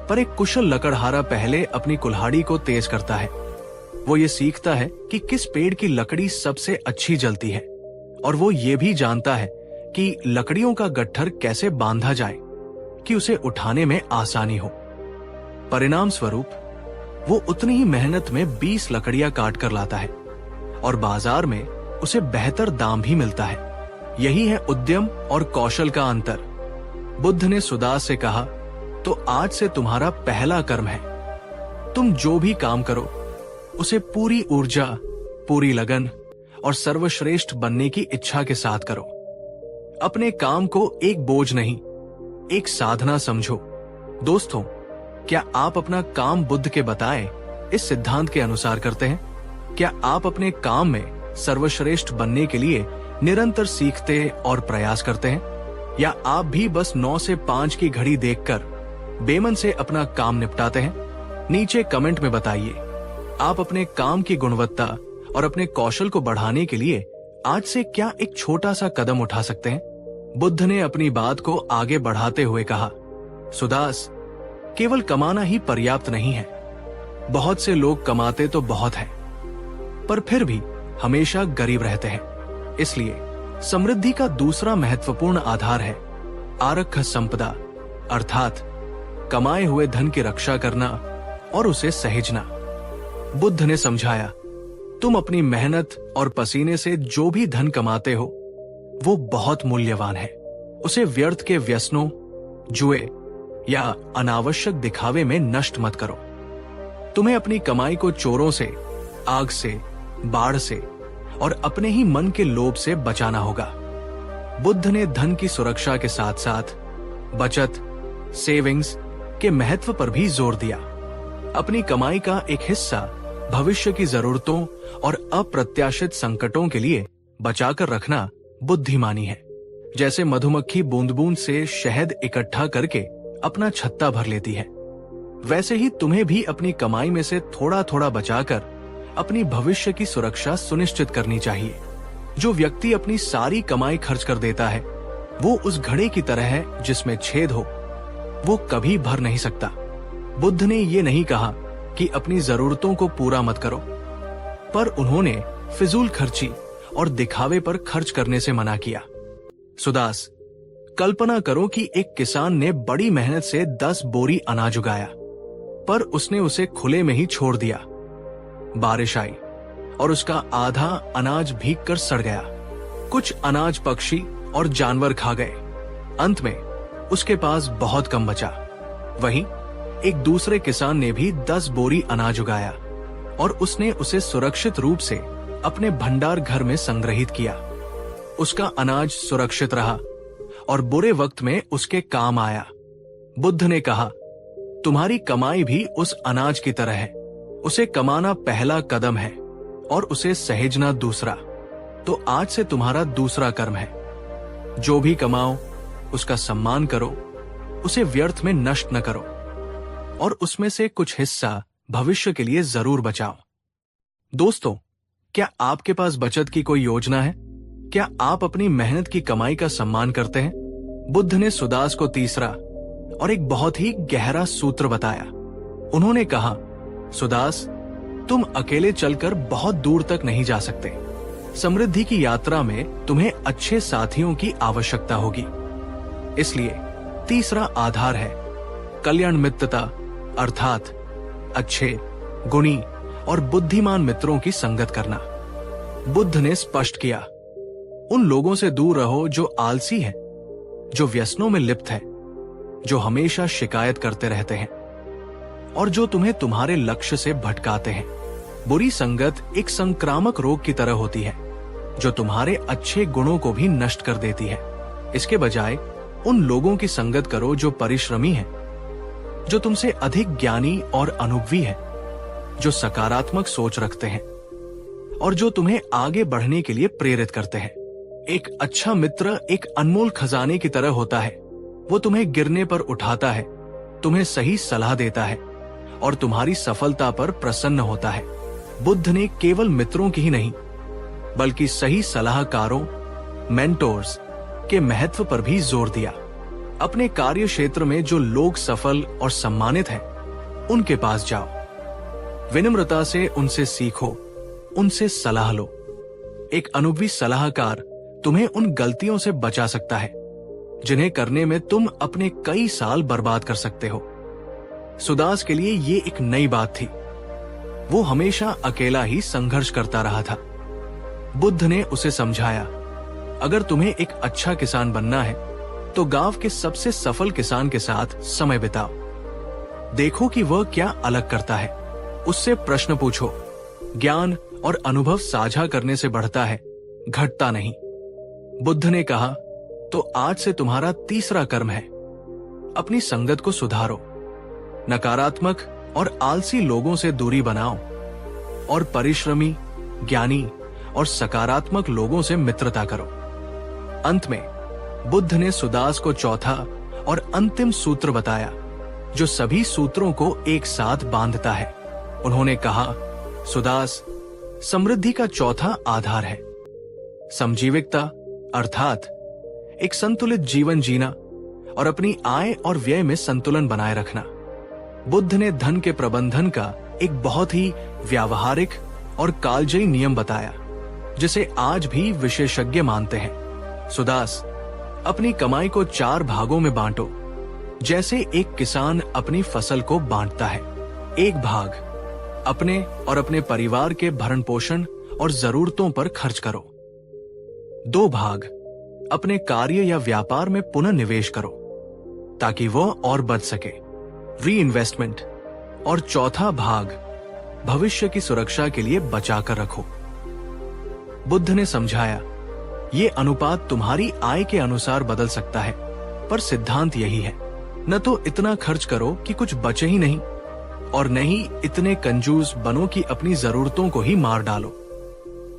पर एक कुशल लकड़हारा पहले अपनी कुल्हाड़ी को तेज करता है। वो ये सीखता है कि किस पेड़ की लकड़ी सबसे अच्छी जलती है और वो ये भी जानता है कि लकड़ियों का गट्ठर कैसे बांधा जाए कि उसे उठाने में आसानी हो। परिणाम स्वरूप वो उतनी ही मेहनत में 20 लकड़ियां काट कर लाता है और बाजार में उसे बेहतर दाम भी मिलता है। यही है उद्यम और कौशल का अंतर। बुद्ध ने सुदास से कहा, तो आज से तुम्हारा पहला कर्म है, तुम जो भी काम करो उसे पूरी ऊर्जा, पूरी लगन और सर्वश्रेष्ठ बनने की इच्छा के साथ करो। अपने काम को एक बोझ नहीं, एक साधना समझो। दोस्तों, क्या आप अपना काम बुद्ध के बताए इस सिद्धांत के अनुसार करते हैं? क्या आप अपने काम में सर्वश्रेष्ठ बनने के लिए निरंतर सीखते और प्रयास करते हैं, या आप भी बस 9 से 5 की घड़ी देखकर बेमन से अपना काम निपटाते हैं? नीचे कमेंट में बताइए। आप अपने काम की गुणवत्ता और अपने कौशल को बढ़ाने के लिए आज से क्या एक छोटा सा कदम उठा सकते हैं? बुद्ध ने अपनी बात को आगे बढ़ाते हुए कहा, सुदास, केवल कमाना ही पर्याप्त नहीं है। बहुत से लोग कमाते तो बहुत हैं, पर फिर भी हमेशा गरीब रहते हैं। इसलिए समृद्धि का दूसरा महत्वपूर्ण आधार है आरक्ष संपदा, अर्थात कमाए हुए धन की रक्षा करना और उसे सहेजना। बुद्ध ने समझाया, तुम अपनी मेहनत और पसीने से जो भी धन कमाते हो वो बहुत मूल्यवान है। उसे व्यर्थ के व्यसनों, जुए या अनावश्यक दिखावे में नष्ट मत करो। तुम्हें अपनी कमाई को चोरों से, आग से, बाढ़ से और अपने ही मन के लोभ से बचाना होगा। बुद्ध ने धन की सुरक्षा के साथ साथ बचत, सेविंग्स के महत्व पर भी जोर दिया। अपनी कमाई का एक हिस्सा भविष्य की जरूरतों और अप्रत्याशित संकटों के लिए बचाकर रखना बुद्धिमानी है। जैसे मधुमक्खी बूंद बूंद से शहद इकट्ठा करके अपना छत्ता भर लेती है, वैसे ही तुम्हें भी अपनी कमाई में से थोड़ा थोड़ा बचाकर अपनी भविष्य की सुरक्षा सुनिश्चित करनी चाहिए। जो व्यक्ति अपनी सारी कमाई खर्च कर देता है वो उस घड़े की तरह है जिसमें छेद हो, वो कभी भर नहीं सकता। बुद्ध ने ये नहीं कहा कि अपनी जरूरतों को पूरा मत करो, पर उन्होंने फिजूल खर्ची और दिखावे पर खर्च करने से मना किया। सुदास, कल्पना करो कि एक किसान ने बड़ी मेहनत से 10 बोरी अनाज उगाया, पर उसने उसे खुले में ही छोड़ दिया। बारिश आई और उसका आधा अनाज भीगकर सड़ गया। कुछ अनाज पक्षी और जानवर खा गए। अंत में उसके पास बहुत कम बचा। वहीं एक दूसरे किसान ने भी 10 बोरी अनाज उगाया और उसने उसे सुरक्षित रूप से अपने भंडार घर में संग्रहित किया। उसका अनाज सुरक्षित रहा और बुरे वक्त में उसके काम आया। बुद्ध ने कहा, तुम्हारी कमाई भी उस अनाज की तरह है। उसे कमाना पहला कदम है और उसे सहेजना दूसरा। तो आज से तुम्हारा दूसरा कर्म है, जो भी कमाओ उसका सम्मान करो, उसे व्यर्थ में नष्ट न करो और उसमें से कुछ हिस्सा भविष्य के लिए जरूर बचाओ। दोस्तों, क्या आपके पास बचत की कोई योजना है? क्या आप अपनी मेहनत की कमाई का सम्मान करते हैं? बुद्ध ने सुदास को तीसरा और एक बहुत ही गहरा सूत्र बताया। उन्होंने कहा, सुदास, तुम अकेले चलकर बहुत दूर तक नहीं जा सकते। समृद्धि की यात्रा में तुम्हें अच्छे साथियों की आवश्यकता होगी। इसलिए तीसरा आधार है कल्याण मित्रता, अर्थात अच्छे, गुणी और बुद्धिमान मित्रों की संगत करना। बुद्ध ने स्पष्ट किया, उन लोगों से दूर रहो जो आलसी हैं, जो व्यसनों में लिप्त हैं, जो हमेशा शिकायत करते रहते हैं और जो तुम्हें तुम्हारे लक्ष्य से भटकाते हैं। बुरी संगत एक संक्रामक रोग की तरह होती है जो तुम्हारे अच्छे गुणों को भी नष्ट कर देती है। इसके बजाय उन लोगों की संगत करो जो परिश्रमी हैं, जो तुमसे अधिक ज्ञानी और अनुभवी हैं, जो सकारात्मक सोच रखते हैं और जो तुम्हें आगे बढ़ने के लिए प्रेरित करते हैं। एक अच्छा मित्र एक अनमोल खजाने की तरह होता है। वो तुम्हें गिरने पर उठाता है, तुम्हें सही सलाह देता है और तुम्हारी सफलता पर प्रसन्न होता है। बुद्ध ने केवल मित्रों की ही नहीं, बल्कि सही सलाहकारों, मेंटोर्स के महत्व पर भी जोर दिया। अपने कार्य क्षेत्र में जो लोग सफल और सम्मानित हैं, उनके पास जाओ, विनम्रता से उनसे सीखो, उनसे सलाह लो। एक अनुभवी सलाहकार तुम्हें उन गलतियों से बचा सकता है जिन्हें करने में तुम अपने कई साल बर्बाद कर सकते हो। सुदास के लिए ये एक नई बात थी। वो हमेशा अकेला ही संघर्ष करता रहा था। बुद्ध ने उसे समझाया, अगर तुम्हें एक अच्छा किसान बनना है तो गांव के सबसे सफल किसान के साथ समय बिताओ। देखो कि वह क्या अलग करता है, उससे प्रश्न पूछो। ज्ञान और अनुभव साझा करने से बढ़ता है, घटता नहीं। बुद्ध ने कहा, तो आज से तुम्हारा तीसरा कर्म है, अपनी संगत को सुधारो। नकारात्मक और आलसी लोगों से दूरी बनाओ और परिश्रमी, ज्ञानी और सकारात्मक लोगों से मित्रता करो। अंत में बुद्ध ने सुदास को चौथा और अंतिम सूत्र बताया, जो सभी सूत्रों को एक साथ बांधता है। उन्होंने कहा, सुदास, समृद्धि का चौथा आधार है समजीविकता, अर्थात एक संतुलित जीवन जीना और अपनी आय और व्यय में संतुलन बनाए रखना। बुद्ध ने धन के प्रबंधन का एक बहुत ही व्यावहारिक और कालजयी नियम बताया, जिसे आज भी विशेषज्ञ मानते हैं। सुदास, अपनी कमाई को 4 भागों में बांटो, जैसे एक किसान अपनी फसल को बांटता है। 1 भाग अपने और अपने परिवार के भरण पोषण और जरूरतों पर खर्च करो। 2 भाग अपने कार्य या व्यापार में पुनः निवेश करो ताकि वह और बढ़ सके, री इन्वेस्टमेंट। और चौथा भाग भविष्य की सुरक्षा के लिए बचाकर रखो। बुद्ध ने समझाया, ये अनुपात तुम्हारी आय के अनुसार बदल सकता है, पर सिद्धांत यही है। न तो इतना खर्च करो कि कुछ बचे ही नहीं, और न ही इतने कंजूस बनो कि अपनी जरूरतों को ही मार डालो।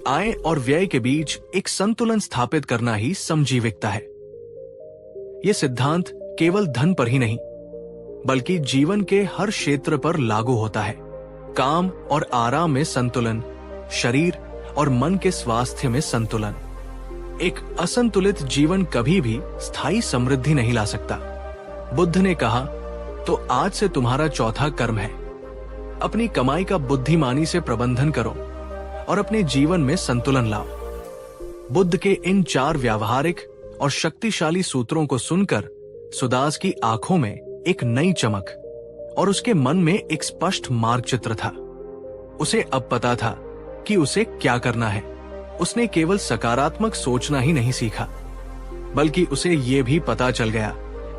आय और व्यय के बीच एक संतुलन स्थापित करना ही समजीविकता है। यह सिद्धांत केवल धन पर ही नहीं, बल्कि जीवन के हर क्षेत्र पर लागू होता है। काम और आराम में संतुलन, शरीर और मन के स्वास्थ्य में संतुलन। एक असंतुलित जीवन कभी भी स्थायी समृद्धि नहीं ला सकता। बुद्ध ने कहा, तो आज से तुम्हारा चौथा कर्म है, अपनी कमाई का बुद्धिमानी से प्रबंधन करो और अपने जीवन में संतुलन लाओ। बुद्ध के इन 4 व्यावहारिक और शक्तिशाली सूत्रों को सुनकर सुदास की आंखों में एक नई चमक और उसके मन में एक स्पष्ट मार्ग चित्र था। उसे अब पता था कि उसे क्या करना है। उसने केवल सकारात्मक सोचना ही नहीं सीखा, बल्कि उसे ये भी पता चल गया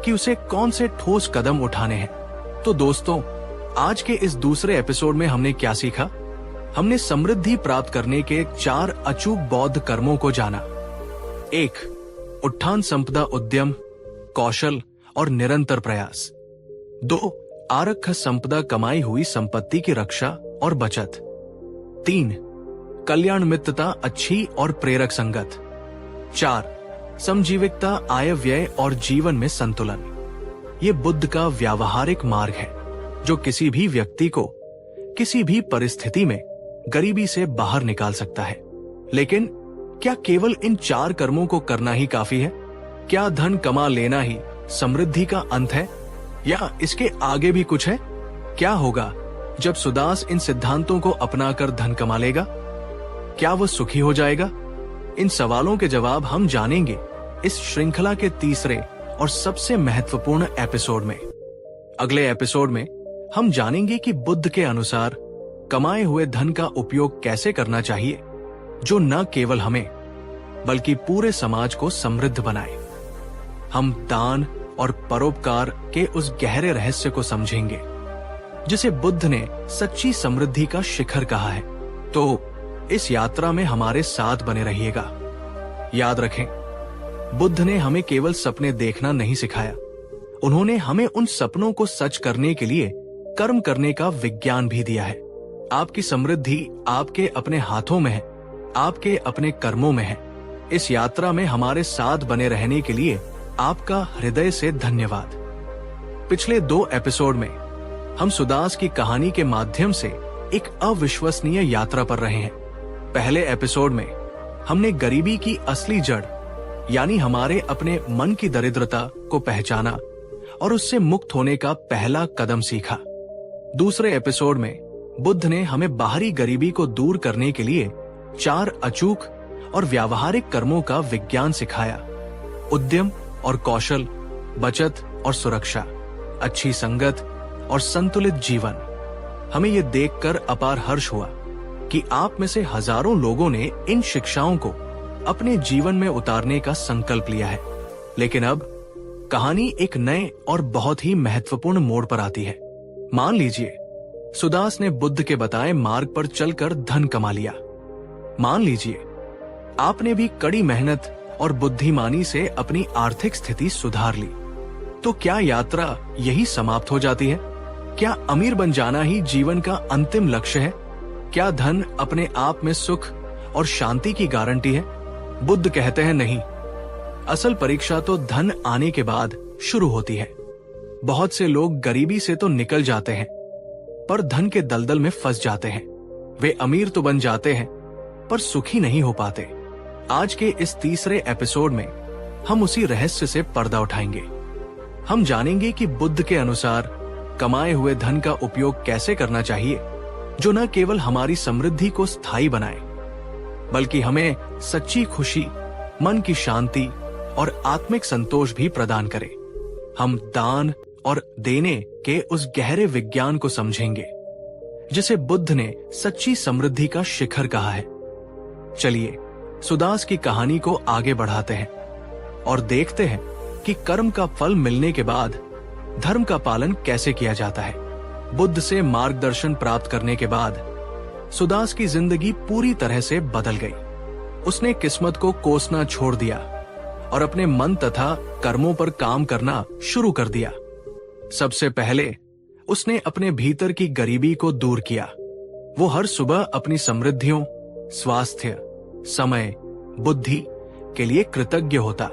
कि उसे कौन से ठोस कदम उठाने हैं। तो दोस्तों, आज के इस दूसरे एपिसोड में हमने क्या सीखा? हमने समृद्धि प्राप्त करने के 4 अचूक बौद्ध कर्मों को जाना। 1. उत्थान संपदा उद्यम, कौशल और निरंतर प्रयास। 2. आरक्ष संपदा कमाई हुई संपत्ति की रक्षा और बचत। 3. कल्याण मित्रता अच्छी और प्रेरक संगत। 4. समजीविकता आय व्यय और जीवन में संतुलन। ये बुद्ध का व्यावहारिक मार्ग है जो किसी भी व्यक्ति को किसी भी परिस्थिति में गरीबी से बाहर निकाल सकता है। लेकिन क्या केवल इन 4 कर्मों को करना ही काफी है? क्या धन कमा लेना ही समृद्धि का अंत है, या इसके आगे भी कुछ है? क्या होगा जब सुदास इन सिद्धांतों को अपनाकर धन कमा लेगा? क्या वह सुखी हो जाएगा? इन सवालों के जवाब हम जानेंगे इस श्रृंखला के तीसरे और सबसे महत्वपूर्ण एपिसोड में। अगले एपिसोड में हम जानेंगे कि बुद्ध के अनुसार कमाए हुए धन का उपयोग कैसे करना चाहिए, जो न केवल हमें बल्कि पूरे समाज को समृद्ध बनाए। हम दान और परोपकार के उस गहरे रहस्य को समझेंगे जिसे बुद्ध ने सच्ची समृद्धि का शिखर कहा है। तो इस यात्रा में हमारे साथ बने रहिएगा। याद रखें, बुद्ध ने हमें केवल सपने देखना नहीं सिखाया, उन्होंने हमें उन सपनों को सच करने के लिए कर्म करने का विज्ञान भी दिया है। आपकी समृद्धि आपके अपने हाथों में है, आपके अपने कर्मों में है। इस यात्रा में हमारे साथ बने रहने के लिए आपका हृदय से धन्यवाद। पिछले 2 एपिसोड में हम सुदास की कहानी के माध्यम से एक अविश्वसनीय यात्रा पर रहे हैं। पहले एपिसोड में हमने गरीबी की असली जड़ यानी हमारे अपने मन की दरिद्रता को पहचाना और उससे मुक्त होने का पहला कदम सीखा। दूसरे एपिसोड में बुद्ध ने हमें बाहरी गरीबी को दूर करने के लिए 4 अचूक और व्यावहारिक कर्मों का विज्ञान सिखाया। उद्यम और कौशल, बचत और सुरक्षा, अच्छी संगत और संतुलित जीवन। हमें यह देखकर अपार हर्ष हुआ कि आप में से हजारों लोगों ने इन शिक्षाओं को अपने जीवन में उतारने का संकल्प लिया है। लेकिन अब कहानी एक नए और बहुत ही महत्वपूर्ण मोड़ पर आती है। मान लीजिए सुदास ने बुद्ध के बताए मार्ग पर चलकर धन कमा लिया। मान लीजिए आपने भी कड़ी मेहनत और बुद्धिमानी से अपनी आर्थिक स्थिति सुधार ली। तो क्या यात्रा यही समाप्त हो जाती है? क्या अमीर बन जाना ही जीवन का अंतिम लक्ष्य है? क्या धन अपने आप में सुख और शांति की गारंटी है? बुद्ध कहते हैं नहीं। असल परीक्षा तो धन आने के बाद शुरू होती है। बहुत से लोग गरीबी से तो निकल जाते हैं, पर धन के दलदल में फंस जाते हैं। वे अमीर तो बन जाते हैं, पर सुखी नहीं हो पाते। आज के इस तीसरे एपिसोड में हम उसी रहस्य से पर्दा उठाएंगे। हम जानेंगे कि बुद्ध के अनुसार कमाए हुए धन का उपयोग कैसे करना चाहिए, जो न केवल हमारी समृद्धि को स्थायी बनाए, बल्कि हमें सच्ची खुशी, मन की शांति और आत्मिक संतोष भी प्रदान करे। हम दान और देने के उस गहरे विज्ञान को समझेंगे जिसे बुद्ध ने सच्ची समृद्धि का शिखर कहा है। चलिए सुदास की कहानी को आगे बढ़ाते हैं और देखते हैं कि कर्म का फल मिलने के बाद धर्म का पालन कैसे किया जाता है। बुद्ध से मार्गदर्शन प्राप्त करने के बाद सुदास की जिंदगी पूरी तरह से बदल गई। उसने किस्मत को कोसना छोड़ दिया और अपने मन तथा कर्मों पर काम करना शुरू कर दिया। सबसे पहले उसने अपने भीतर की गरीबी को दूर किया। वो हर सुबह अपनी समृद्धियों, स्वास्थ्य, समय, बुद्धि के लिए कृतज्ञ होता।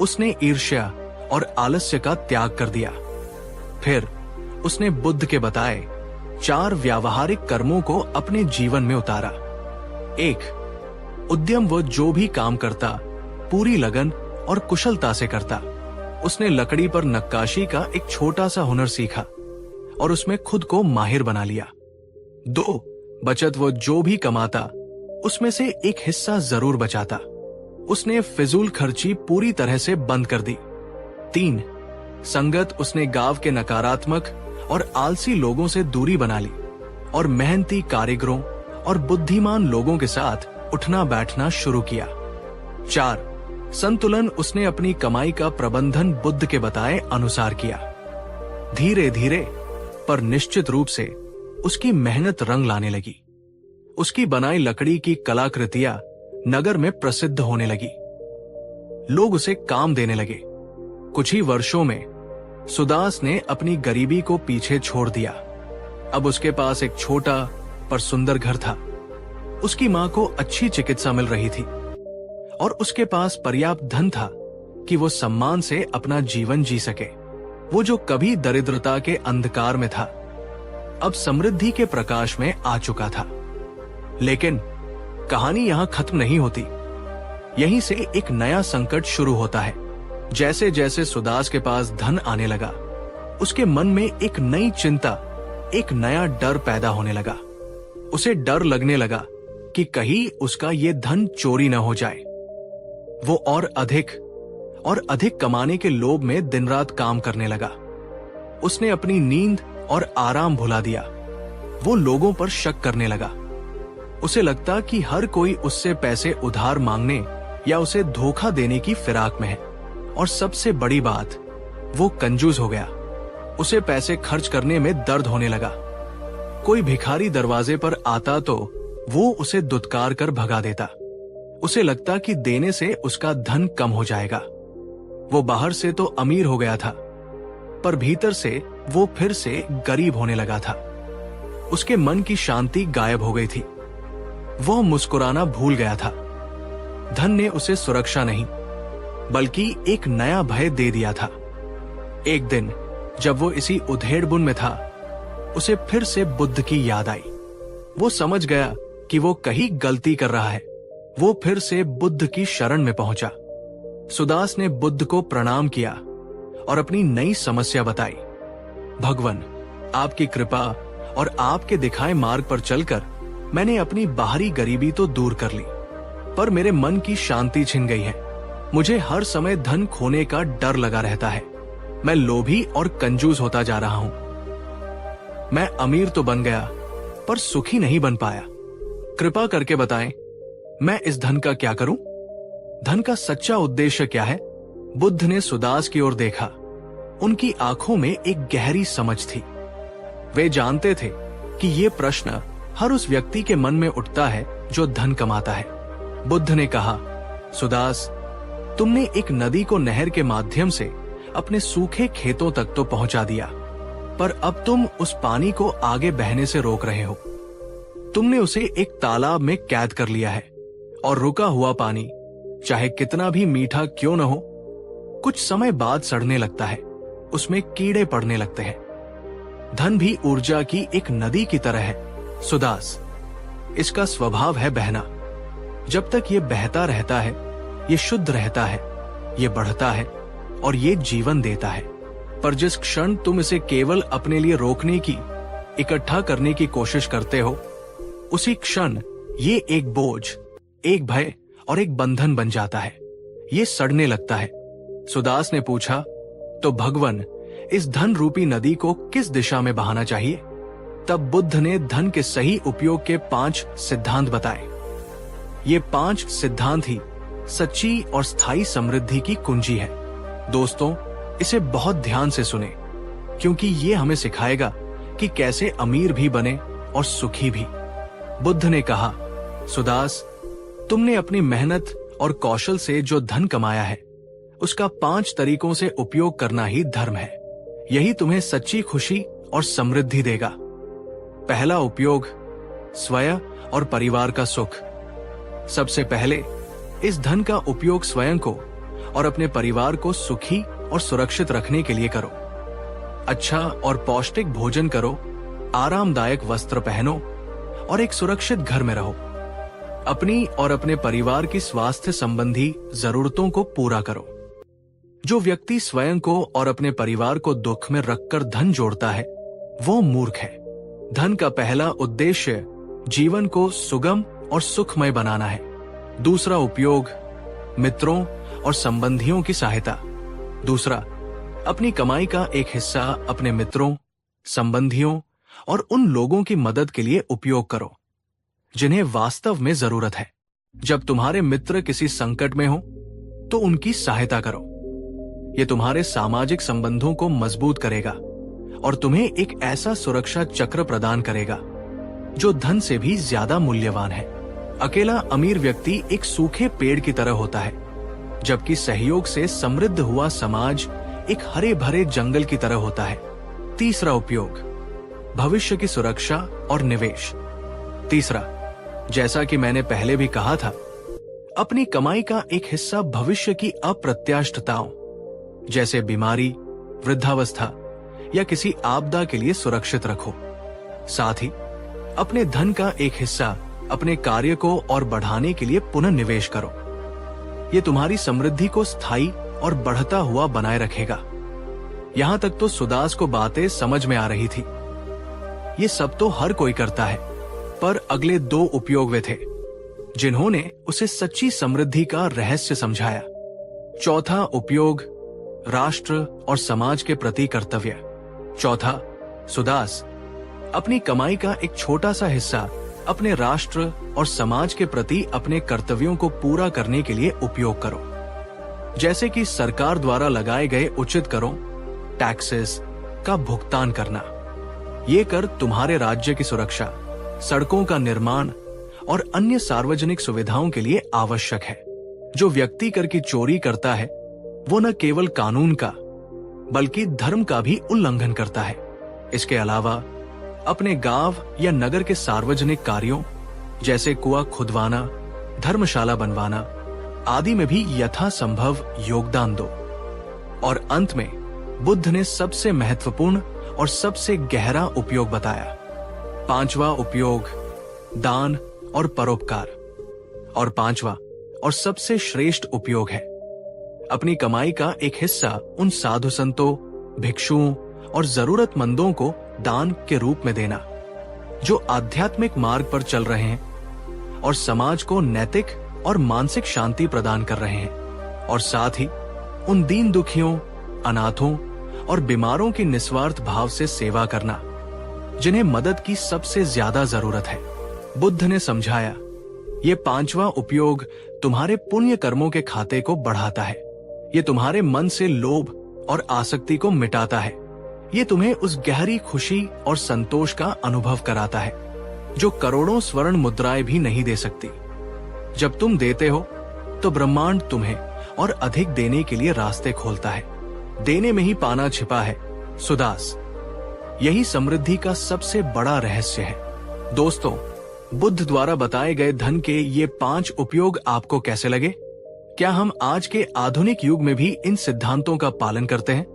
उसने ईर्ष्या और आलस्य का त्याग कर दिया। फिर उसने बुद्ध के बताए 4 व्यावहारिक कर्मों को अपने जीवन में उतारा। 1. उद्यम। वो जो भी काम करता पूरी लगन और कुशलता से करता। उसने लकड़ी पर नक्काशी का एक छोटा सा हुनर सीखा और उसमें खुद को माहिर बना लिया। 2. बचत। वो जो भी कमाता उसमें से एक हिस्सा जरूर बचाता। उसने फिजूल खर्ची पूरी तरह से बंद कर दी। 3. संगत। उसने गांव के नकारात्मक और आलसी लोगों से दूरी बना ली और मेहनती कारीगरों और बुद्धिमान लोगों के साथ उठना बैठना शुरू किया। 4. संतुलन। उसने अपनी कमाई का प्रबंधन बुद्ध के बताए अनुसार किया। धीरे धीरे पर निश्चित रूप से उसकी मेहनत रंग लाने लगी। उसकी बनाई लकड़ी की कलाकृतियां नगर में प्रसिद्ध होने लगी। लोग उसे काम देने लगे। कुछ ही वर्षों में सुदास ने अपनी गरीबी को पीछे छोड़ दिया। अब उसके पास एक छोटा पर सुंदर घर था। उसकी मां को अच्छी चिकित्सा मिल रही थी और उसके पास पर्याप्त धन था कि वो सम्मान से अपना जीवन जी सके। वो जो कभी दरिद्रता के अंधकार में था, अब समृद्धि के प्रकाश में आ चुका था। लेकिन कहानी यहां खत्म नहीं होती। यहीं से एक नया संकट शुरू होता है। जैसे जैसे सुदास के पास धन आने लगा, उसके मन में एक नई चिंता, एक नया डर पैदा होने लगा। उसे डर लगने लगा कि कहीं उसका ये धन चोरी न हो जाए। वो और अधिक कमाने के लोभ में दिन रात काम करने लगा। उसने अपनी नींद और आराम भुला दिया। वो लोगों पर शक करने लगा। उसे लगता कि हर कोई उससे पैसे उधार मांगने या उसे धोखा देने की फिराक में है। और सबसे बड़ी बात, वो कंजूस हो गया। उसे पैसे खर्च करने में दर्द होने लगा। कोई भिखारी दरवाजे पर आता तो वो उसे दुत्कार कर भगा देता। उसे लगता कि देने से उसका धन कम हो जाएगा। वो बाहर से तो अमीर हो गया था, पर भीतर से वो फिर से गरीब होने लगा था। उसके मन की शांति गायब हो गई थी। वह मुस्कुराना भूल गया था। धन ने उसे सुरक्षा नहीं, बल्कि एक नया भय दे दिया था। एक दिन जब वो इसी उधेड़बुन में था, उसे फिर से बुद्ध की याद आई। वो समझ गया कि वो कहीं गलती कर रहा है। वो फिर से बुद्ध की शरण में पहुंचा। सुदास ने बुद्ध को प्रणाम किया और अपनी नई समस्या बताई। भगवान, आपकी कृपा और आपके दिखाए मार्ग पर चलकर मैंने अपनी बाहरी गरीबी तो दूर कर ली, पर मेरे मन की शांति छिन गई है। मुझे हर समय धन खोने का डर लगा रहता है। मैं लोभी और कंजूस होता जा रहा हूं। मैं अमीर तो बन गया, पर सुखी नहीं बन पाया। कृपा करके बताएं, मैं इस धन का क्या करूं? धन का सच्चा उद्देश्य क्या है? बुद्ध ने सुदास की ओर देखा। उनकी आंखों में एक गहरी समझ थी। वे जानते थे कि ये प्रश्न हर उस व्यक्ति के मन में उठता है जो धन कमाता है। बुद्ध ने कहा, सुदास, तुमने एक नदी को नहर के माध्यम से अपने सूखे खेतों तक तो पहुंचा दिया, पर अब तुम उस पानी को आगे बहने से रोक रहे हो। तुमने उसे एक तालाब में कैद कर लिया है और रुका हुआ पानी, चाहे कितना भी मीठा क्यों न हो, कुछ समय बाद सड़ने लगता है, उसमें कीड़े पड़ने लगते हैं। धन भी ऊर्जा की एक नदी की तरह है सुदास। इसका स्वभाव है बहना। जब तक ये बहता रहता है, ये शुद्ध रहता है, ये बढ़ता है और ये जीवन देता है। पर जिस क्षण तुम इसे केवल अपने लिए रोकने की, इकट्ठा करने की कोशिश करते हो, उसी क्षण ये एक बोझ, एक भय और एक बंधन बन जाता है। ये सड़ने लगता है। सुदास ने पूछा, तो भगवान, इस धन रूपी नदी को किस दिशा में बहाना चाहिए? तब बुद्ध ने धन के सही उपयोग के 5 सिद्धांत बताए। ये 5 सिद्धांत ही सच्ची और स्थायी समृद्धि की कुंजी है। दोस्तों, इसे बहुत ध्यान से सुने, क्योंकि ये हमें सिखाएगा कि कैसे अमीर भी बने और सुखी भी। बुद्ध ने कहा, सुदास, तुमने अपनी मेहनत और कौशल से जो धन कमाया है, उसका 5 तरीकों से उपयोग करना ही धर्म है। यही तुम्हें सच्ची खुशी और समृद्धि देगा। पहला उपयोग, स्वयं और परिवार का सुख। सबसे पहले इस धन का उपयोग स्वयं को और अपने परिवार को सुखी और सुरक्षित रखने के लिए करो। अच्छा और पौष्टिक भोजन करो, आरामदायक वस्त्र पहनो और एक सुरक्षित घर में रहो। अपनी और अपने परिवार की स्वास्थ्य संबंधी जरूरतों को पूरा करो। जो व्यक्ति स्वयं को और अपने परिवार को दुख में रखकर धन जोड़ता है, वो मूर्ख है। धन का पहला उद्देश्य जीवन को सुगम और सुखमय बनाना है। दूसरा उपयोग, मित्रों और संबंधियों की सहायता। दूसरा, अपनी कमाई का एक हिस्सा अपने मित्रों, संबंधियों और उन लोगों की मदद के लिए उपयोग करो जिन्हें वास्तव में जरूरत है। जब तुम्हारे मित्र किसी संकट में हो, तो उनकी सहायता करो। ये तुम्हारे सामाजिक संबंधों को मजबूत करेगा और तुम्हें एक ऐसा सुरक्षा चक्र प्रदान करेगा जो धन से भी ज्यादा मूल्यवान है। अकेला अमीर व्यक्ति एक सूखे पेड़ की तरह होता है, जबकि सहयोग से समृद्ध हुआ समाज एक हरे भरे जंगल की तरह होता है। तीसरा उपयोग, भविष्य की सुरक्षा और निवेश। तीसरा, जैसा कि मैंने पहले भी कहा था, अपनी कमाई का एक हिस्सा भविष्य की अप्रत्याशितताओं जैसे बीमारी, वृद्धावस्था या किसी आपदा के लिए सुरक्षित रखो। साथ ही अपने धन का एक हिस्सा अपने कार्य को और बढ़ाने के लिए पुनः निवेश करो। ये तुम्हारी समृद्धि को स्थायी और बढ़ता हुआ बनाए रखेगा। यहां तक तो सुदास को बातें समझ में आ रही थी। ये सब तो हर कोई करता है, पर अगले 2 उपयोग वे थे जिन्होंने उसे सच्ची समृद्धि का रहस्य समझाया। चौथा उपयोग, राष्ट्र और समाज के प्रति कर्तव्य। चौथा, सुदास, अपनी कमाई का एक छोटा सा हिस्सा अपने राष्ट्र और समाज के प्रति अपने कर्तव्यों को पूरा करने के लिए उपयोग करो, जैसे कि सरकार द्वारा लगाए गए उचित करों, टैक्सेस का भुगतान करना। ये कर तुम्हारे राज्य की सुरक्षा, सड़कों का निर्माण और अन्य सार्वजनिक सुविधाओं के लिए आवश्यक है। जो व्यक्ति कर की चोरी करता है, वो न केवल कानून का बल्कि धर्म का भी उल्लंघन करता है। इसके अलावा अपने गांव या नगर के सार्वजनिक कार्यों जैसे कुआं खुदवाना, धर्मशाला बनवाना आदि में भी यथासंभव योगदान दो। और अंत में बुद्ध ने सबसे महत्वपूर्ण और सबसे गहरा उपयोग बताया। 5वां उपयोग, दान और परोपकार। और 5वां और सबसे श्रेष्ठ उपयोग है अपनी कमाई का एक हिस्सा उन साधु संतों, भिक्षुओं और जरूरतमंदों को दान के रूप में देना जो आध्यात्मिक मार्ग पर चल रहे हैं और समाज को नैतिक और मानसिक शांति प्रदान कर रहे हैं, और साथ ही उन दीन दुखियों, अनाथों और बीमारों की निस्वार्थ भाव से सेवा करना जिन्हें मदद की सबसे ज्यादा जरूरत है। बुद्ध ने समझाया, ये पांचवा उपयोग तुम्हारे पुण्य कर्मों के खाते को बढ़ाता है। ये तुम्हारे मन से लोभ और आसक्ति को मिटाता है। ये तुम्हें उस गहरी खुशी और संतोष का अनुभव कराता है जो करोड़ों स्वर्ण मुद्राएं भी नहीं दे सकती। जब तुम देते हो तो ब्रह्मांड तुम्हें और अधिक देने के लिए रास्ते खोलता है। देने में ही पाना छिपा है सुदास। यही समृद्धि का सबसे बड़ा रहस्य है। दोस्तों, बुद्ध द्वारा बताए गए धन के ये 5 उपयोग आपको कैसे लगे? क्या हम आज के आधुनिक युग में भी इन सिद्धांतों का पालन करते हैं?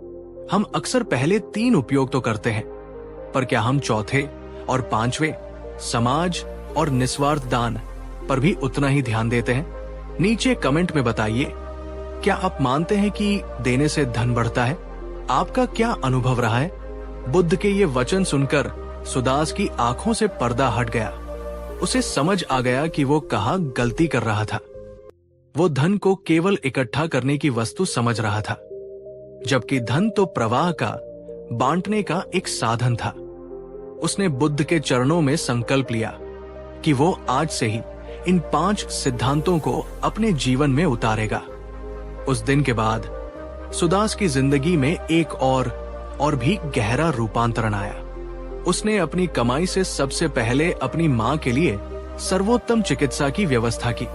हम अक्सर पहले 3 उपयोग तो करते हैं, पर क्या हम चौथे और 5वें समाज और निस्वार्थ दान पर भी उतना ही ध्यान देते हैं? नीचे कमेंट में बताइए, क्या आप मानते हैं कि देने से धन बढ़ता है? आपका क्या अनुभव रहा है? बुद्ध के ये वचन सुनकर सुदास की आंखों से पर्दा हट गया। उसे समझ आ गया कि वो कहाँ गलती कर रहा था। वो धन को केवल इकट्ठा करने की वस्तु समझ रहा था, जबकि धन तो प्रवाह का, बांटने का एक साधन था। उसने बुद्ध के चरणों में संकल्प लिया कि वो आज से ही इन 5 सिद्धांतों को अपने जीवन में उतारेगा। उस दिन के बाद सुदास की जिंदगी में एक और भी गहरा रूपांतरण आया। उसने अपनी कमाई से सबसे पहले अपनी मां के लिए सर्वोत्तम चिकित्सा की व्यवस्था की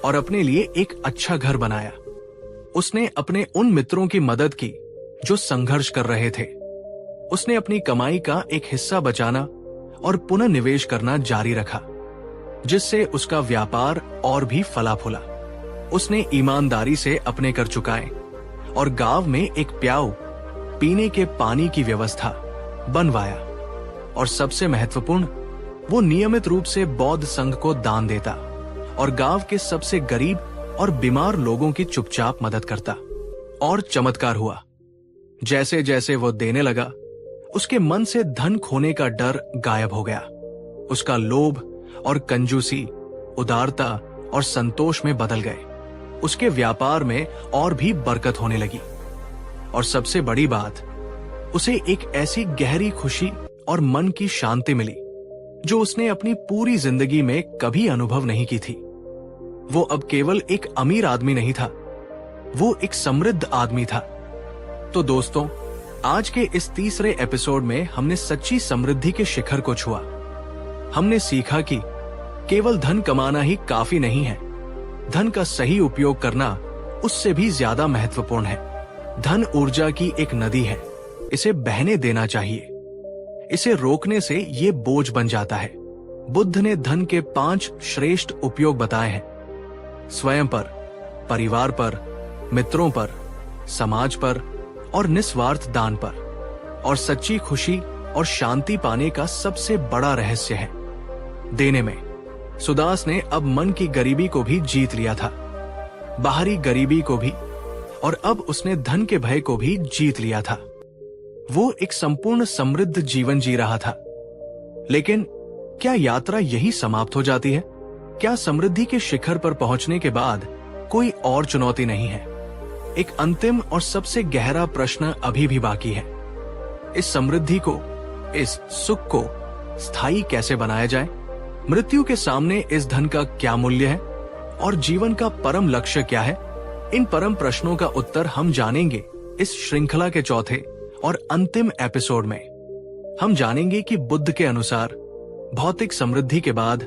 और अपने लिए एक अच्छा घर बनाया। उसने अपने उन मित्रों की मदद की जो संघर्ष कर रहे थे। उसने अपनी कमाई का एक हिस्सा बचाना और पुनः निवेश करना जारी रखा, जिससे उसका व्यापार और भी फला फूला। उसने ईमानदारी से अपने कर चुकाए और गांव में एक प्याऊ पीने के पानी की व्यवस्था बनवाया। और सबसे महत्वपूर्ण, वो नियमित रूप से बौद्ध संघ को दान देता और गांव के सबसे गरीब और बीमार लोगों की चुपचाप मदद करता। और चमत्कार हुआ, जैसे जैसे वो देने लगा, उसके मन से धन खोने का डर गायब हो गया। उसका लोभ और कंजूसी उदारता और संतोष में बदल गए। उसके व्यापार में और भी बरकत होने लगी। और सबसे बड़ी बात, उसे एक ऐसी गहरी खुशी और मन की शांति मिली जो उसने अपनी पूरी जिंदगी में कभी अनुभव नहीं की थी। वो अब केवल एक अमीर आदमी नहीं था, वो एक समृद्ध आदमी था। तो दोस्तों, आज के इस तीसरे एपिसोड में हमने सच्ची समृद्धि के शिखर को छुआ। हमने सीखा कि केवल धन कमाना ही काफी नहीं है, धन का सही उपयोग करना उससे भी ज्यादा महत्वपूर्ण है। धन ऊर्जा की एक नदी है, इसे बहने देना चाहिए। इसे रोकने से ये बोझ बन जाता है। बुद्ध ने धन के 5 श्रेष्ठ उपयोग बताए हैं: स्वयं पर, परिवार पर, मित्रों पर, समाज पर और निस्वार्थ दान पर। और सच्ची खुशी और शांति पाने का सबसे बड़ा रहस्य है देने में। सुदास ने अब मन की गरीबी को भी जीत लिया था, बाहरी गरीबी को भी, और अब उसने धन के भय को भी जीत लिया था। वो एक संपूर्ण समृद्ध जीवन जी रहा था। लेकिन क्या यात्रा यही समाप्त हो जाती है? क्या समृद्धि के शिखर पर पहुंचने के बाद कोई और चुनौती नहीं है? एक अंतिम और सबसे गहरा प्रश्न अभी भी बाकी है। इस समृद्धि को, इस सुख को स्थायी कैसे बनाया जाए? मृत्यु के सामने इस धन का क्या मूल्य है और जीवन का परम लक्ष्य क्या है? इन परम प्रश्नों का उत्तर हम जानेंगे इस श्रृंखला के चौथे और अंतिम एपिसोड में। हम जानेंगे कि बुद्ध के अनुसार भौतिक समृद्धि के बाद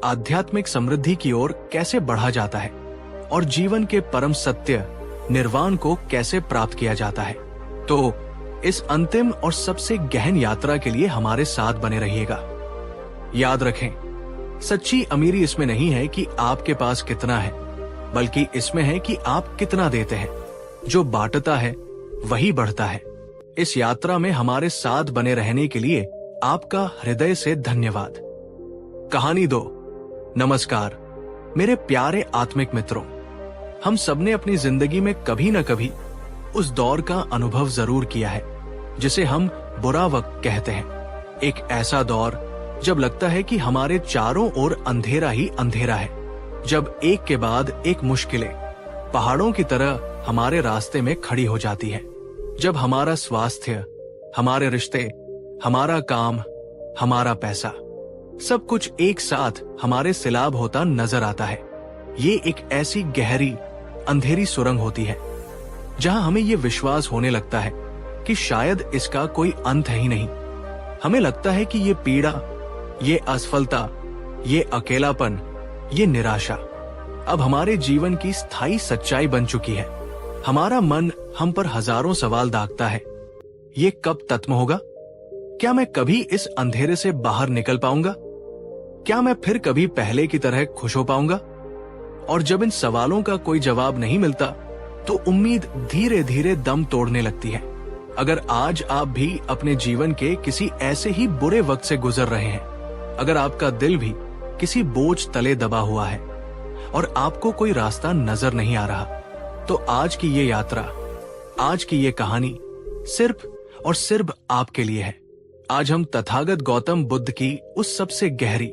आध्यात्मिक समृद्धि की ओर कैसे बढ़ा जाता है और जीवन के परम सत्य निर्वाण को कैसे प्राप्त किया जाता है। तो इस अंतिम और सबसे गहन यात्रा के लिए हमारे साथ बने रहिएगा। याद रखें, सच्ची अमीरी इसमें नहीं है कि आपके पास कितना है, बल्कि इसमें है कि आप कितना देते हैं। जो बांटता है वही बढ़ता है। इस यात्रा में हमारे साथ बने रहने के लिए आपका हृदय से धन्यवाद। कहानी 2। नमस्कार मेरे प्यारे आत्मिक मित्रों। हम सबने अपनी जिंदगी में कभी न कभी उस दौर का अनुभव जरूर किया है जिसे हम बुरा वक्त कहते हैं। एक ऐसा दौर जब लगता है कि हमारे चारों ओर अंधेरा ही अंधेरा है। जब एक के बाद एक मुश्किलें पहाड़ों की तरह हमारे रास्ते में खड़ी हो जाती है, जब हमारा स्वास्थ्य, हमारे रिश्ते, हमारा काम, हमारा पैसा, सब कुछ एक साथ हमारे सिलाब होता नजर आता है। ये एक ऐसी गहरी अंधेरी सुरंग होती है जहां हमें ये विश्वास होने लगता है कि शायद इसका कोई अंत ही नहीं। हमें लगता है कि ये पीड़ा, ये असफलता, ये अकेलापन, ये निराशा अब हमारे जीवन की स्थायी सच्चाई बन चुकी है। हमारा मन हम पर हजारों सवाल दागता है। ये कब खत्म होगा? क्या मैं कभी इस अंधेरे से बाहर निकल पाऊंगा? क्या मैं फिर कभी पहले की तरह खुश हो पाऊंगा? और जब इन सवालों का कोई जवाब नहीं मिलता तो उम्मीद धीरे धीरे दम तोड़ने लगती है। अगर आज आप भी अपने जीवन के किसी ऐसे ही बुरे वक्त से गुजर रहे हैं, अगर आपका दिल भी किसी बोझ तले दबा हुआ है और आपको कोई रास्ता नजर नहीं आ रहा, तो आज की ये यात्रा, आज की ये कहानी सिर्फ और सिर्फ आपके लिए है। आज हम तथागत गौतम बुद्ध की उस सबसे गहरी,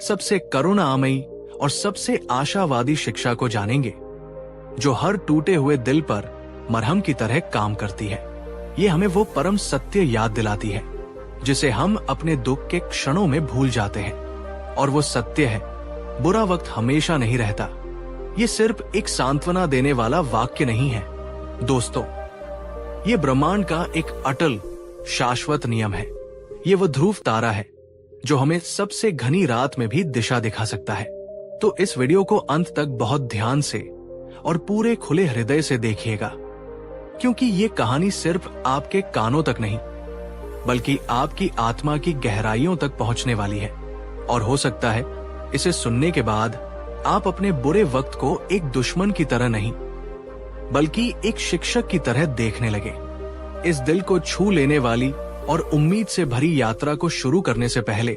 सबसे करुणामयी और सबसे आशावादी शिक्षा को जानेंगे जो हर टूटे हुए दिल पर मरहम की तरह काम करती है। ये हमें वो परम सत्य याद दिलाती है जिसे हम अपने दुख के क्षणों में भूल जाते हैं। और वो सत्य है, बुरा वक्त हमेशा नहीं रहता। ये सिर्फ एक सांत्वना देने वाला वाक्य नहीं है दोस्तों, ये ब्रह्मांड का एक अटल शाश्वत नियम है। ये वो ध्रुव तारा है जो हमें सबसे घनी रात में भी दिशा दिखा सकता है। तो इस वीडियो को अंत तक बहुत ध्यान से और पूरे खुले हृदय से देखिएगा, क्योंकि ये कहानी सिर्फ आपके कानों तक नहीं बल्कि आपकी आत्मा की गहराइयों तक पहुंचने वाली है। और हो सकता है इसे सुनने के बाद आप अपने बुरे वक्त को एक दुश्मन की तरह नहीं बल्कि एक शिक्षक की तरह देखने लगे। इस दिल को छू लेने वाली और उम्मीद से भरी यात्रा को शुरू करने से पहले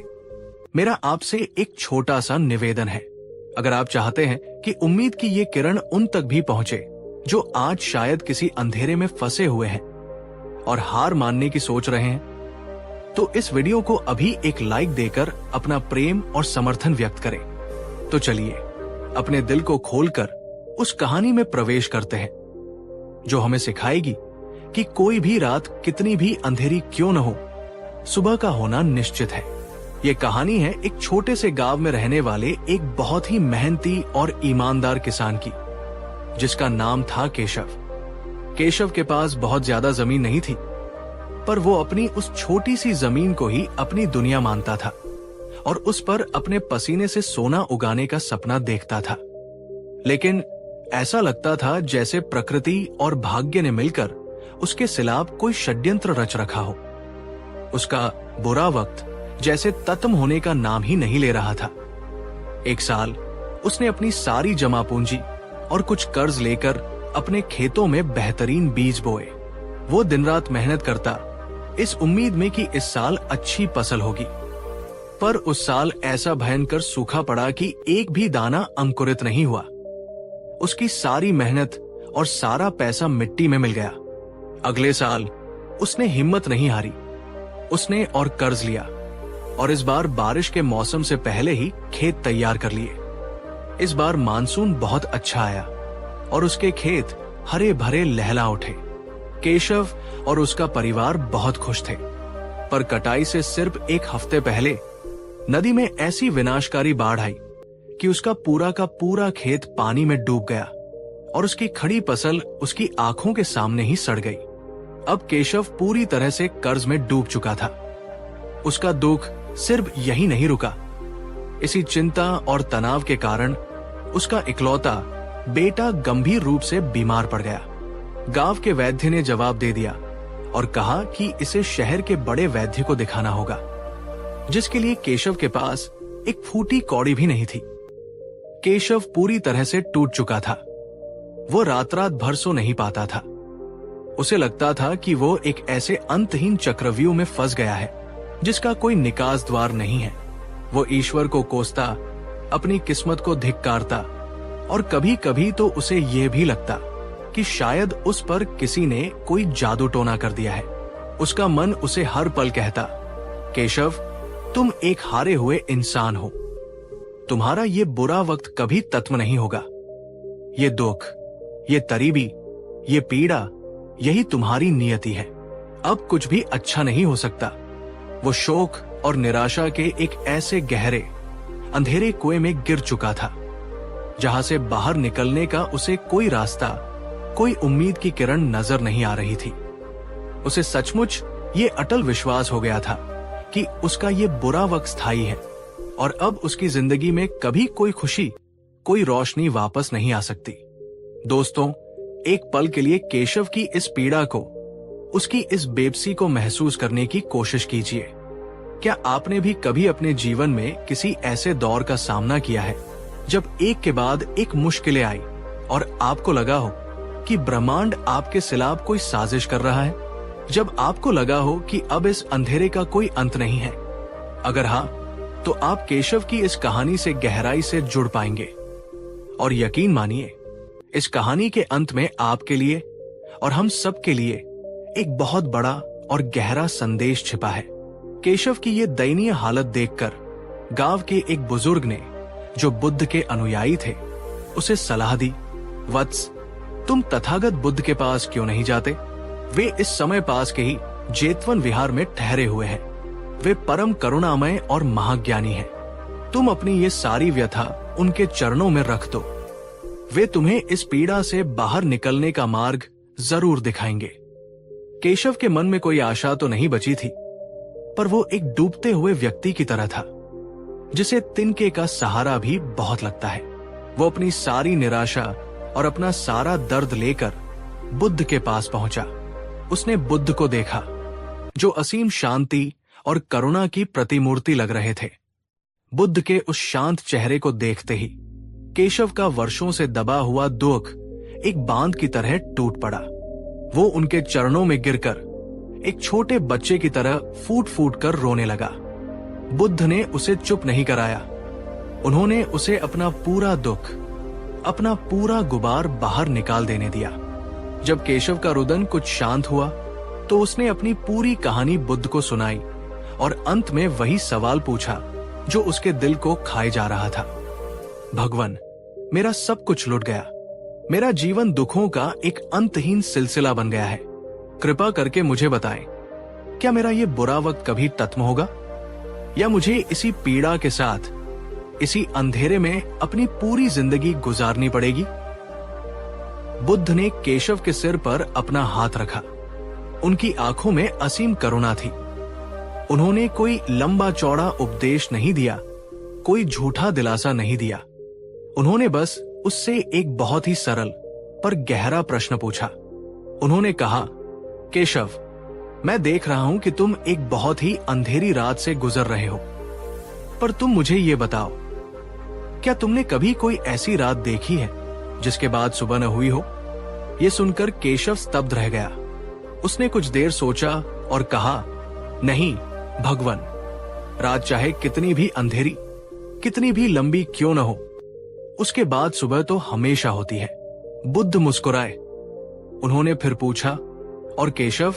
मेरा आपसे एक छोटा सा निवेदन है। अगर आप चाहते हैं कि उम्मीद की ये किरण उन तक भी पहुंचे जो आज शायद किसी अंधेरे में फंसे हुए हैं और हार मानने की सोच रहे हैं, तो इस वीडियो को अभी एक लाइक देकर अपना प्रेम और समर्थन व्यक्त करें। तो चलिए अपने दिल को खोलकर उस कहानी में प्रवेश करते हैं जो हमें सिखाएगी कि कोई भी रात कितनी भी अंधेरी क्यों न हो, सुबह का होना निश्चित है। ये कहानी है एक छोटे से गांव में रहने वाले एक बहुत ही मेहनती और ईमानदार किसान की, जिसका नाम था केशव। केशव के पास बहुत ज्यादा जमीन नहीं थी, पर वो अपनी उस छोटी सी जमीन को ही अपनी दुनिया मानता था और उस पर अपने पसीने से सोना उगाने का सपना देखता था। लेकिन ऐसा लगता था जैसे प्रकृति और भाग्य ने मिलकर उसके खिलाफ कोई षड्यंत्र रच रखा हो। उसका बुरा वक्त जैसे खत्म होने का नाम ही नहीं ले रहा था। एक साल उसने अपनी सारी जमा पूंजी और कुछ कर्ज लेकर अपने खेतों में बेहतरीन बीज बोए। वो दिन रात मेहनत करता इस उम्मीद में कि इस साल अच्छी फसल होगी, पर उस साल ऐसा भयंकर सूखा पड़ा कि एक भी दाना अंकुरित नहीं हुआ। उसकी सारी मेहनत और सारा पैसा मिट्टी में मिल गया। अगले साल उसने हिम्मत नहीं हारी, उसने और कर्ज लिया और इस बार बारिश के मौसम से पहले ही खेत तैयार कर लिए। इस बार मानसून बहुत अच्छा आया और उसके खेत हरे भरे लहला उठे। केशव और उसका परिवार बहुत खुश थे, पर कटाई से सिर्फ एक हफ्ते पहले नदी में ऐसी विनाशकारी बाढ़ आई कि उसका पूरा का पूरा खेत पानी में डूब गया और उसकी खड़ी फसल उसकी आंखों के सामने ही सड़ गई। अब केशव पूरी तरह से कर्ज में डूब चुका था। उसका दुख सिर्फ यही नहीं रुका। इसी चिंता और तनाव के कारण उसका इकलौता बेटा गंभीर रूप से बीमार पड़ गया। गांव के वैद्य ने जवाब दे दिया और कहा कि इसे शहर के बड़े वैद्य को दिखाना होगा, जिसके लिए केशव के पास एक फूटी कौड़ी भी नहीं थी। केशव पूरी तरह से टूट चुका था। वो रात रात भर सो नहीं पाता था। उसे लगता था कि वो एक ऐसे अंतहीन चक्रव्यूह में फंस गया है जिसका कोई निकास द्वार नहीं है। वो ईश्वर को कोसता, अपनी किस्मत को धिक्कारता और कभी कभी तो उसे यह भी लगता कि शायद उस पर किसी ने कोई जादू टोना कर दिया है। उसका मन उसे हर पल कहता, केशव, तुम एक हारे हुए इंसान हो, तुम्हारा ये बुरा वक्त कभी तत्म नहीं होगा। ये दुख, ये तरीबी, ये पीड़ा, यही तुम्हारी नियति है। अब कुछ भी अच्छा नहीं हो सकता। वो शोक और निराशा के एक ऐसे गहरे अंधेरे कुएं में गिर चुका था जहां से बाहर निकलने का उसे कोई रास्ता, कोई उम्मीद की किरण नजर नहीं आ रही थी। उसे सचमुच ये अटल विश्वास हो गया था कि उसका ये बुरा वक्त स्थायी है और अब उसकी जिंदगी में कभी कोई खुशी, कोई रोशनी वापस नहीं आ सकती। दोस्तों, एक पल के लिए केशव की इस पीड़ा को, उसकी इस बेबसी को महसूस करने की कोशिश कीजिए। क्या आपने भी कभी अपने जीवन में किसी ऐसे दौर का सामना किया है जब एक के बाद एक मुश्किलें आई और आपको लगा हो कि ब्रह्मांड आपके खिलाफ कोई साजिश कर रहा है? जब आपको लगा हो कि अब इस अंधेरे का कोई अंत नहीं है? अगर हाँ, तो आप केशव की इस कहानी से गहराई से जुड़ पाएंगे। और यकीन मानिए, इस कहानी के अंत में आपके लिए और हम सब के लिए एक बहुत बड़ा और गहरा संदेश छिपा है। केशव की ये दयनीय हालत देखकर गांव के एक बुजुर्ग ने, जो बुद्ध के अनुयायी थे, उसे सलाह दी, वत्स, तुम तथागत बुद्ध के पास क्यों नहीं जाते? वे इस समय पास के ही जेतवन विहार में ठहरे हुए हैं। वे परम करुणामय और महाज्ञानी हैं। तुम अपनी ये सारी व्यथा उनके चरणों में रख दो। वे तुम्हें इस पीड़ा से बाहर निकलने का मार्ग जरूर दिखाएंगे। केशव के मन में कोई आशा तो नहीं बची थी, पर वो एक डूबते हुए व्यक्ति की तरह था जिसे तिनके का सहारा भी बहुत लगता है। वो अपनी सारी निराशा और अपना सारा दर्द लेकर बुद्ध के पास पहुंचा। उसने बुद्ध को देखा, जो असीम शांति और करुणा की प्रतिमूर्ति लग रहे थे। बुद्ध के उस शांत चेहरे को देखते ही केशव का वर्षों से दबा हुआ दुख एक बांध की तरह टूट पड़ा। वो उनके चरणों में गिरकर एक छोटे बच्चे की तरह फूट फूट कर रोने लगा। बुद्ध ने उसे चुप नहीं कराया। उन्होंने उसे अपना पूरा दुख, अपना पूरा गुबार बाहर निकाल देने दिया। जब केशव का रुदन कुछ शांत हुआ तो उसने अपनी पूरी कहानी बुद्ध को सुनाई और अंत में वही सवाल पूछा जो उसके दिल को खाए जा रहा था। भगवान, मेरा सब कुछ लुट गया। मेरा जीवन दुखों का एक अंतहीन सिलसिला बन गया है। कृपा करके मुझे बताएं, क्या मेरा ये बुरा वक्त कभी खत्म होगा या मुझे इसी पीड़ा के साथ, इसी अंधेरे में अपनी पूरी जिंदगी गुजारनी पड़ेगी? बुद्ध ने केशव के सिर पर अपना हाथ रखा। उनकी आंखों में असीम करुणा थी। उन्होंने कोई लंबा चौड़ा उपदेश नहीं दिया, कोई झूठा दिलासा नहीं दिया। उन्होंने बस उससे एक बहुत ही सरल पर गहरा प्रश्न पूछा। उन्होंने कहा, केशव, मैं देख रहा हूं कि तुम एक बहुत ही अंधेरी रात से गुजर रहे हो, पर तुम मुझे ये बताओ, क्या तुमने कभी कोई ऐसी रात देखी है जिसके बाद सुबह न हुई हो? यह सुनकर केशव स्तब्ध रह गया। उसने कुछ देर सोचा और कहा, नहीं भगवान, रात चाहे कितनी भी अंधेरी, कितनी भी लंबी क्यों न हो, उसके बाद सुबह तो हमेशा होती है। बुद्ध मुस्कुराए। उन्होंने फिर पूछा, और केशव,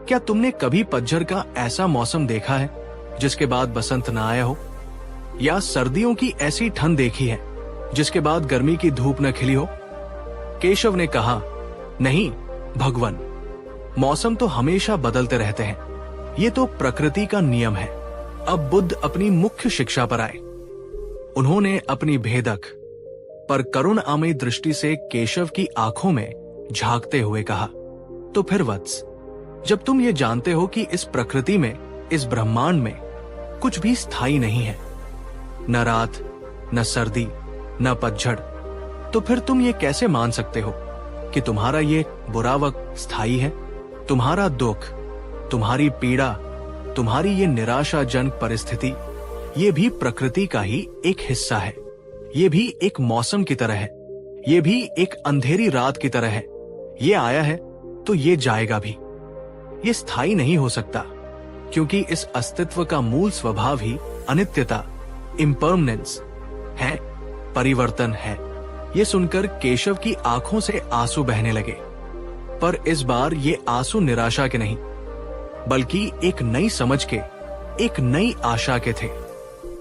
क्या तुमने कभी पतझड़ का ऐसा मौसम देखा है जिसके बाद बसंत न आया हो? या सर्दियों की ऐसी ठंड देखी है जिसके बाद गर्मी की धूप न खिली हो? केशव ने कहा, नहीं भगवान, मौसम तो हमेशा बदलते रहते हैं। ये तो प्रकृति का नियम है। अब बुद्ध अपनी मुख्य शिक्षा पर आए। उन्होंने अपनी भेदक पर करुणामयी दृष्टि से केशव की आंखों में झांकते हुए कहा, तो फिर वत्स, जब तुम ये जानते हो कि इस प्रकृति में, इस ब्रह्मांड में कुछ भी स्थायी नहीं है, न रात, न सर्दी, न पतझड़, तो फिर तुम ये कैसे मान सकते हो कि तुम्हारा ये बुरा वक्त स्थायी है? तुम्हारा दुख, तुम्हारी पीड़ा, तुम्हारी ये निराशाजनक परिस्थिति, ये भी प्रकृति का ही एक हिस्सा है। ये भी एक मौसम की तरह है। ये भी एक अंधेरी रात की तरह है। ये आया है तो ये जाएगा भी। ये स्थायी नहीं हो सकता, क्योंकि इस अस्तित्व का मूल स्वभाव ही अनित्यता, इम्परमानेंस है, परिवर्तन है। ये सुनकर केशव की आंखों से आंसू बहने लगे, पर इस बार ये आंसू निराशा के नहीं, बल्कि एक नई समझ के, एक नई आशा के थे।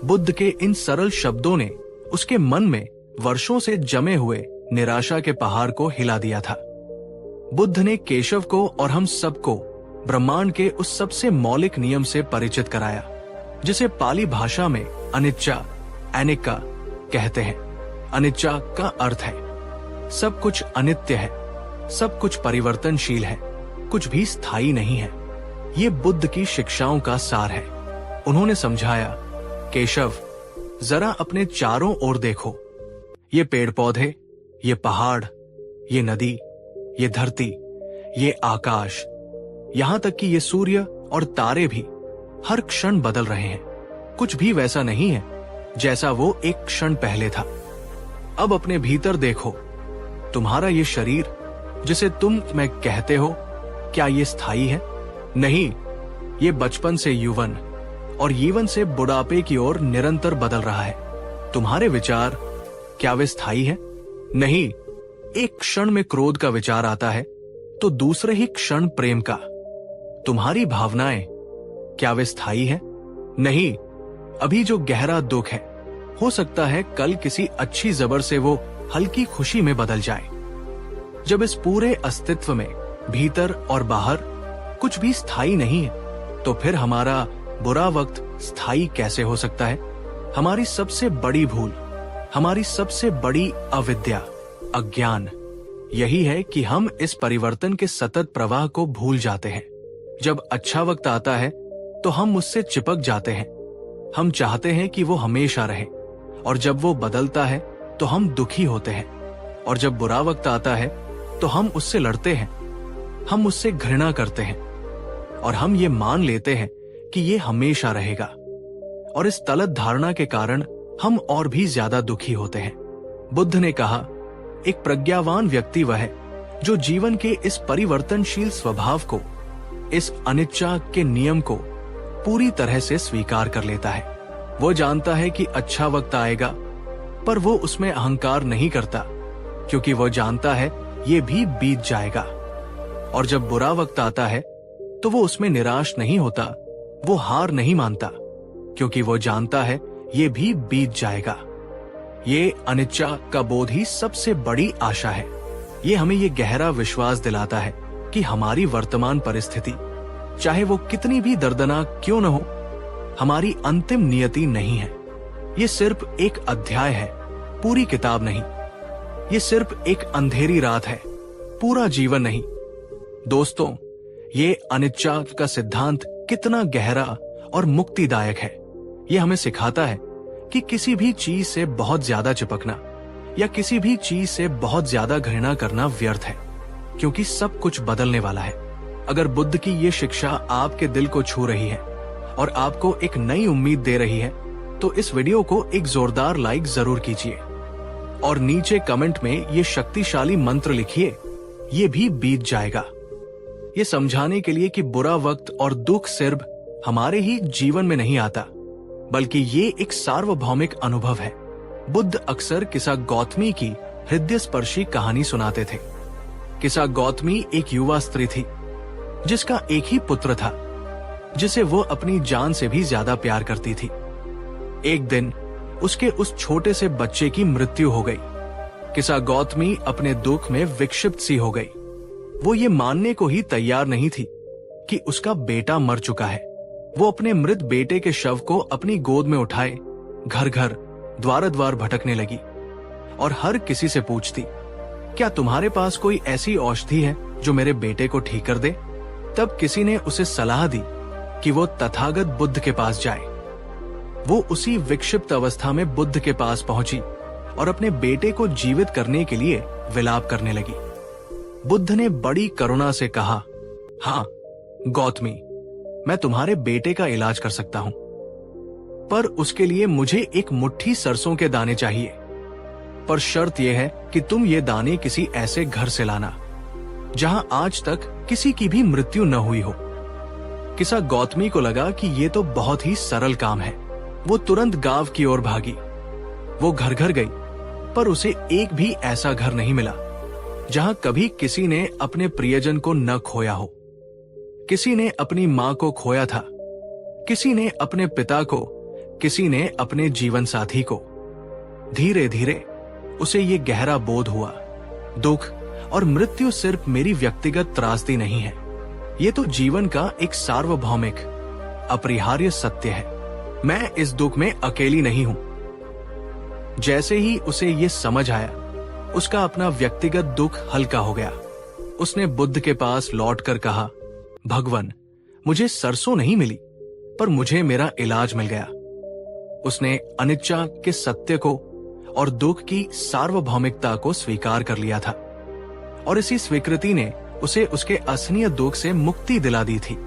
बुद्ध के इन सरल शब्दों ने उसके मन में वर्षों से जमे हुए निराशा के पहाड़ को हिला दिया था। बुद्ध ने केशव को और हम सबको ब्रह्मांड के उस सबसे मौलिक नियम से परिचित कराया, जिसे पाली भाषा में अनिच्चा, अनिक्का कहते हैं। अनिच्चा का अर्थ है सब कुछ अनित्य है, सब कुछ परिवर्तनशील है, कुछ भी स्थायी नहीं है। ये बुद्ध की शिक्षाओं का सार है। उन्होंने समझाया, केशव, जरा अपने चारों ओर देखो। ये पेड़ पौधे, ये पहाड़, ये नदी, ये धरती, ये आकाश, यहां तक कि ये सूर्य और तारे भी हर क्षण बदल रहे हैं। कुछ भी वैसा नहीं है जैसा वो एक क्षण पहले था। अब अपने भीतर देखो। तुम्हारा ये शरीर जिसे तुम मैं कहते हो, क्या ये स्थायी है? नहीं, ये बचपन से यौवन और यौवन से बुढ़ापे की ओर निरंतर बदल रहा है। तुम्हारे विचार, क्या वे स्थायी हैं? नहीं, एक क्षण में क्रोध का विचार आता है तो दूसरे ही क्षण प्रेम का। तुम्हारी भावनाएं, क्या वे स्थायी हैं? नहीं, अभी जो गहरा दुख है, हो सकता है कल किसी अच्छी जबर से वो हल्की खुशी में बदल जाए। जब इस पूरे अस्तित्व में भीतर और बाहर कुछ भी स्थायी नहीं है, तो फिर हमारा बुरा वक्त स्थायी कैसे हो सकता है? हमारी सबसे बड़ी भूल, हमारी सबसे बड़ी अविद्या, अज्ञान यही है कि हम इस परिवर्तन के सतत प्रवाह को भूल जाते हैं। जब अच्छा वक्त आता है तो हम उससे चिपक जाते हैं। हम चाहते हैं कि वो हमेशा रहे, और जब वो बदलता है तो हम दुखी होते हैं। और जब बुरा वक्त आता है तो हम उससे लड़ते हैं, हम उससे घृणा करते हैं, और हम ये मान लेते हैं कि ये हमेशा रहेगा। और इस गलत धारणा के कारण हम और भी ज्यादा दुखी होते हैं। बुद्ध ने कहा, एक प्रज्ञावान व्यक्ति वह है जो जीवन के इस परिवर्तनशील स्वभाव को, इस अनिच्चा के नियम को पूरी तरह से स्वीकार कर लेता है। वो जानता है कि अच्छा वक्त आएगा, पर वो उसमें अहंकार नहीं करता, क्योंकि वो जानता है ये भी बीत जाएगा। और जब बुरा वक्त आता है तो वो उसमें निराश नहीं होता, वो हार नहीं मानता, क्योंकि वो जानता है ये भी बीत जाएगा। ये अनिच्चा का बोध ही सबसे बड़ी आशा है। ये हमें ये गहरा विश्वास दिलाता है कि हमारी वर्तमान परिस्थिति, चाहे वो कितनी भी दर्दनाक क्यों न हो, हमारी अंतिम नियति नहीं है। ये सिर्फ एक अध्याय है, पूरी किताब नहीं। ये सिर्फ एक अंधेरी रात है, पूरा जीवन नहीं। दोस्तों, ये अनिच्चा का सिद्धांत कितना गहरा और मुक्तिदायक है। ये हमें सिखाता है कि किसी भी चीज से बहुत ज्यादा चिपकना या किसी भी चीज से बहुत ज्यादा घृणा करना व्यर्थ है, क्योंकि सब कुछ बदलने वाला है। अगर बुद्ध की ये शिक्षा आपके दिल को छू रही है और आपको एक नई उम्मीद दे रही है, तो इस वीडियो को एक जोरदार लाइक जरूर कीजिए और नीचे कमेंट में ये शक्तिशाली मंत्र लिखिए, ये भी बीत जाएगा। ये समझाने के लिए कि बुरा वक्त और दुख सिर्फ हमारे ही जीवन में नहीं आता, बल्कि ये एक सार्वभौमिक अनुभव है। बुद्ध अक्सर किसा गौतमी की हृदय स्पर्शी कहानी सुनाते थे। किसा गौतमी एक युवा स्त्री थी जिसका एक ही पुत्र था, जिसे वो अपनी जान से भी ज्यादा प्यार करती थी। एक दिन उसके उस छोटे से बच्चे की मृत्यु हो गई। किसा गौतमी अपने दुख में विक्षिप्त सी हो गई। वो ये मानने को ही तैयार नहीं थी कि उसका बेटा मर चुका है। वो अपने मृत बेटे के शव को अपनी गोद में उठाए घर घर, द्वार द्वार भटकने लगी और हर किसी से पूछती, क्या तुम्हारे पास कोई ऐसी औषधि है जो मेरे बेटे को ठीक कर दे? तब किसी ने उसे सलाह दी कि वो तथागत बुद्ध के पास जाए। वो उसी विक्षिप्त अवस्था में बुद्ध के पास पहुंची और अपने बेटे को जीवित करने के लिए विलाप करने लगी। बुद्ध ने बड़ी करुणा से कहा, हाँ गौतमी, मैं तुम्हारे बेटे का इलाज कर सकता हूं, पर उसके लिए मुझे एक मुट्ठी सरसों के दाने चाहिए। पर शर्त यह है कि तुम ये दाने किसी ऐसे घर से लाना जहां आज तक किसी की भी मृत्यु न हुई हो। किसा गौतमी को लगा कि ये तो बहुत ही सरल काम है। वो तुरंत गांव की ओर भागी। वो घर घर गई, पर उसे एक भी ऐसा घर नहीं मिला जहां कभी किसी ने अपने प्रियजन को न खोया हो। किसी ने अपनी मां को खोया था, किसी ने अपने पिता को, किसी ने अपने जीवन साथी को। धीरे धीरे उसे ये गहरा बोध हुआ, दुख और मृत्यु सिर्फ मेरी व्यक्तिगत त्रासदी नहीं है, ये तो जीवन का एक सार्वभौमिक अपरिहार्य सत्य है। मैं इस दुख में अकेली नहीं हूं। जैसे ही उसे ये समझ आया, उसका अपना व्यक्तिगत दुख हल्का हो गया। उसने बुद्ध के पास लौटकर कहा, भगवान, मुझे सरसों नहीं मिली, पर मुझे मेरा इलाज मिल गया। उसने अनिच्चा के सत्य को और दुख की सार्वभौमिकता को स्वीकार कर लिया था, और इसी स्वीकृति ने उसे उसके असहनीय दुख से मुक्ति दिला दी थी।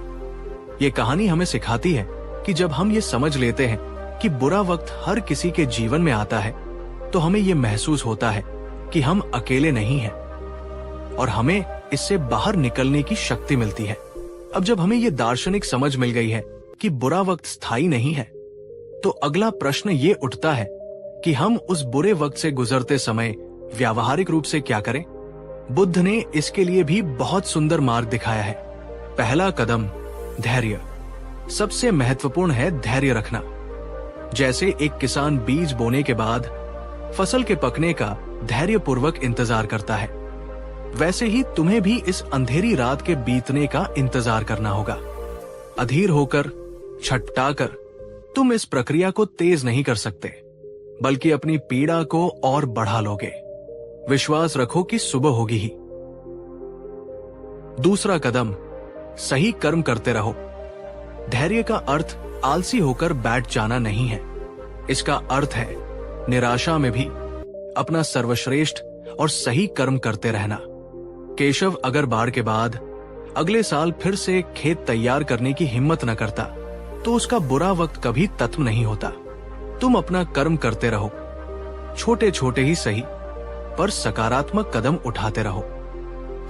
ये कहानी हमें सिखाती है कि जब हम ये समझ लेते हैं कि बुरा वक्त हर किसी के जीवन में आता है, तो हमें ये महसूस होता है कि हम अकेले नहीं हैं, और हमें इससे बाहर निकलने की शक्ति मिलती है। अब जब हमें ये दार्शनिक समझ मिल गई है कि बुरा वक्त स्थायी नहीं है, तो अगला प्रश्न ये उठता है कि हम उस बुरे वक्त से गुजरते समय व्यावहारिक रूप से क्या करें। बुद्ध ने इसके लिए भी बहुत सुंदर मार्ग दिखाया है। पहला कदम धैर्य। सबसे महत्वपूर्ण है धैर्य रखना। जैसे एक किसान बीज बोने के बाद फसल के पकने का धैर्यपूर्वक इंतजार करता है, वैसे ही तुम्हें भी इस अंधेरी रात के बीतने का इंतजार करना होगा। अधीर होकर, छटपटाकर तुम इस प्रक्रिया को तेज नहीं कर सकते, बल्कि अपनी पीड़ा को और बढ़ा लोगे। विश्वास रखो कि सुबह होगी ही। दूसरा कदम, सही कर्म करते रहो। धैर्य का अर्थ आलसी होकर बैठ जाना नहीं है। इसका अर्थ है निराशा में भी अपना सर्वश्रेष्ठ और सही कर्म करते रहना। केशव अग्रबाड़ के बाद अगले साल फिर से खेत तैयार करने की हिम्मत न करता, तो उसका बुरा वक्त कभी तत्व नहीं होता। तुम अपना कर्म करते रहो, छोटे छोटे ही सही, पर सकारात्मक कदम उठाते रहो।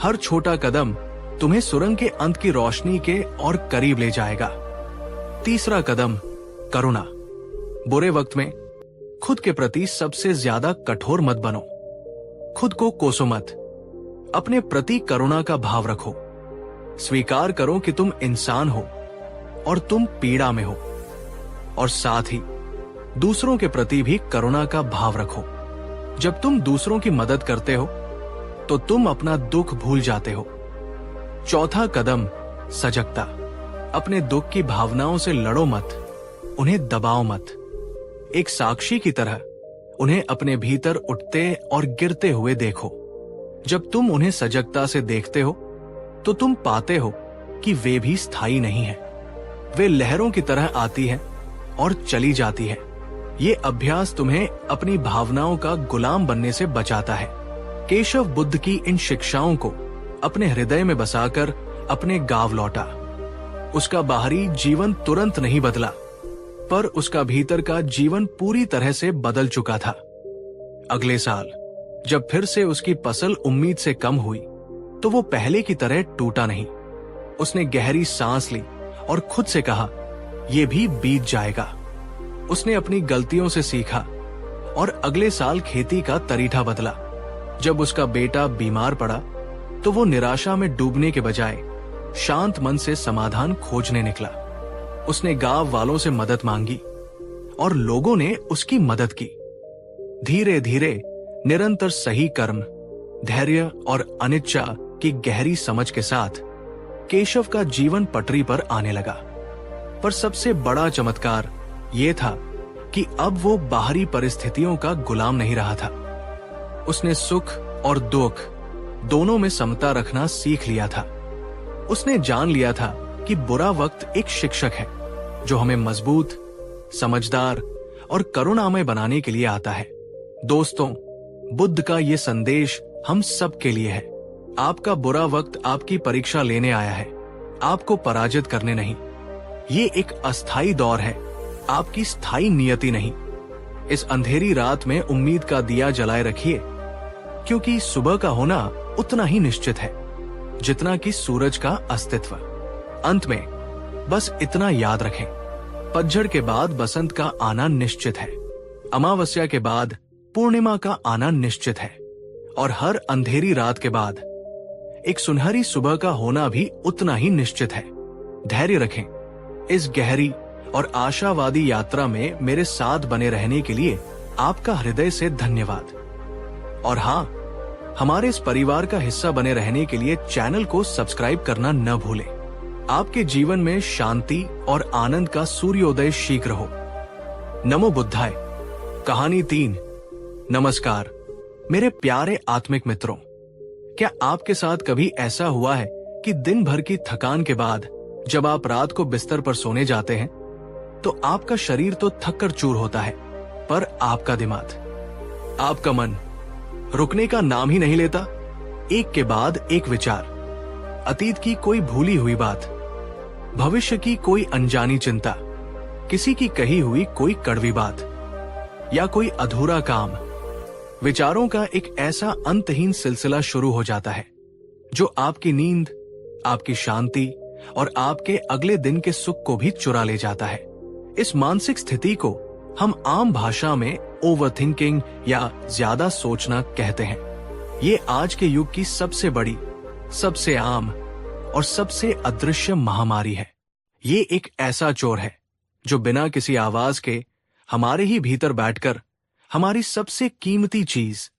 हर छोटा कदम तुम्हें सुरंग के अंत की रोशनी के और करीब ले जाएगा। तीसरा कदम, करुणा। बुरे वक्त में खुद के प्रति सबसे ज्यादा कठोर मत बनो। खुद को कोसो मत। अपने प्रति करुणा का भाव रखो। स्वीकार करो कि तुम इंसान हो और तुम पीड़ा में हो, और साथ ही दूसरों के प्रति भी करुणा का भाव रखो। जब तुम दूसरों की मदद करते हो, तो तुम अपना दुख भूल जाते हो। चौथा कदम, सजगता। अपने दुख की भावनाओं से लड़ो मत, उन्हें दबाओ मत। एक साक्षी की तरह उन्हें अपने भीतर उठते और गिरते हुए देखो। जब तुम उन्हें सजगता से देखते हो, तो तुम पाते हो कि वे भी स्थायी नहीं है। वे लहरों की तरह आती है और चली जाती है। ये अभ्यास तुम्हें अपनी भावनाओं का गुलाम बनने से बचाता है। केशव बुद्ध की इन शिक्षाओं को अपने हृदय में बसाकर अपने गांव लौटा। उसका बाहरी जीवन तुरंत नहीं बदला, पर उसका भीतर का जीवन पूरी तरह से बदल चुका था। अगले साल जब फिर से उसकी फसल उम्मीद से कम हुई, तो वो पहले की तरह टूटा नहीं। उसने गहरी सांस ली और खुद से कहा, ये भी बीत जाएगा। उसने अपनी गलतियों से सीखा और अगले साल खेती का तरीका बदला। जब उसका बेटा बीमार पड़ा, तो वो निराशा में डूबने के बजाय शांत मन से समाधान खोजने निकला। उसने गांव वालों से मदद मांगी और लोगों ने उसकी मदद की। धीरे धीरे निरंतर सही कर्म, धैर्य और अनिच्चा की गहरी समझ के साथ केशव का जीवन पटरी पर आने लगा। पर सबसे बड़ा चमत्कार ये था कि अब वो बाहरी परिस्थितियों का गुलाम नहीं रहा था। उसने सुख और दुख दोनों में समता रखना सीख लिया था। उसने जान लिया था कि बुरा वक्त एक शिक्षक है, जो हमें मजबूत, समझदार और करुणामय बनाने के लिए आता है। दोस्तों, बुद्ध का ये संदेश हम सब के लिए है। आपका बुरा वक्त आपकी परीक्षा लेने आया है, आपको पराजित करने नहीं। ये एक अस्थायी दौर है, आपकी स्थायी नियति नहीं। इस अंधेरी रात में उम्मीद का दिया जलाए रखिए, क्योंकि सुबह का होना उतना ही निश्चित है जितना कि सूरज का अस्तित्व। अंत में बस इतना याद रखें, पतझड़ के बाद बसंत का आना निश्चित है, अमावस्या के बाद पूर्णिमा का आना निश्चित है, और हर अंधेरी रात के बाद एक सुनहरी सुबह का होना भी उतना ही निश्चित है। धैर्य रखें, इस गहरी और आशावादी यात्रा में मेरे साथ बने रहने के लिए आपका हृदय से धन्यवाद। और हाँ, हमारे इस परिवार का हिस्सा बने रहने के लिए चैनल को सब्सक्राइब करना न भूलें। आपके जीवन में शांति और आनंद का सूर्योदय शीघ्र हो। नमो बुद्धाय। कहानी 3। नमस्कार मेरे प्यारे आत्मिक मित्रों, क्या आपके साथ कभी ऐसा हुआ है कि दिन भर की थकान के बाद जब आप रात को बिस्तर पर सोने जाते हैं तो आपका शरीर तो थक कर चूर होता है, पर आपका दिमाग, आपका मन रुकने का नाम ही नहीं लेता। एक के बाद एक विचार, अतीत की कोई भूली हुई बात, भविष्य की कोई अनजानी चिंता, किसी की कही हुई कोई कड़वी बात या कोई अधूरा काम, विचारों का एक ऐसा अंतहीन सिलसिला शुरू हो जाता है जो आपकी नींद, आपकी शांति और आपके अगले दिन के सुख को भी चुरा ले जाता है। इस मानसिक स्थिति को हम आम भाषा में ओवरथिंकिंग या ज्यादा सोचना कहते हैं। ये आज के युग की सबसे बड़ी, सबसे आम और सबसे अदृश्य महामारी है। ये एक ऐसा चोर है जो बिना किसी आवाज के हमारे ही भीतर बैठकर हमारी सबसे कीमती चीज,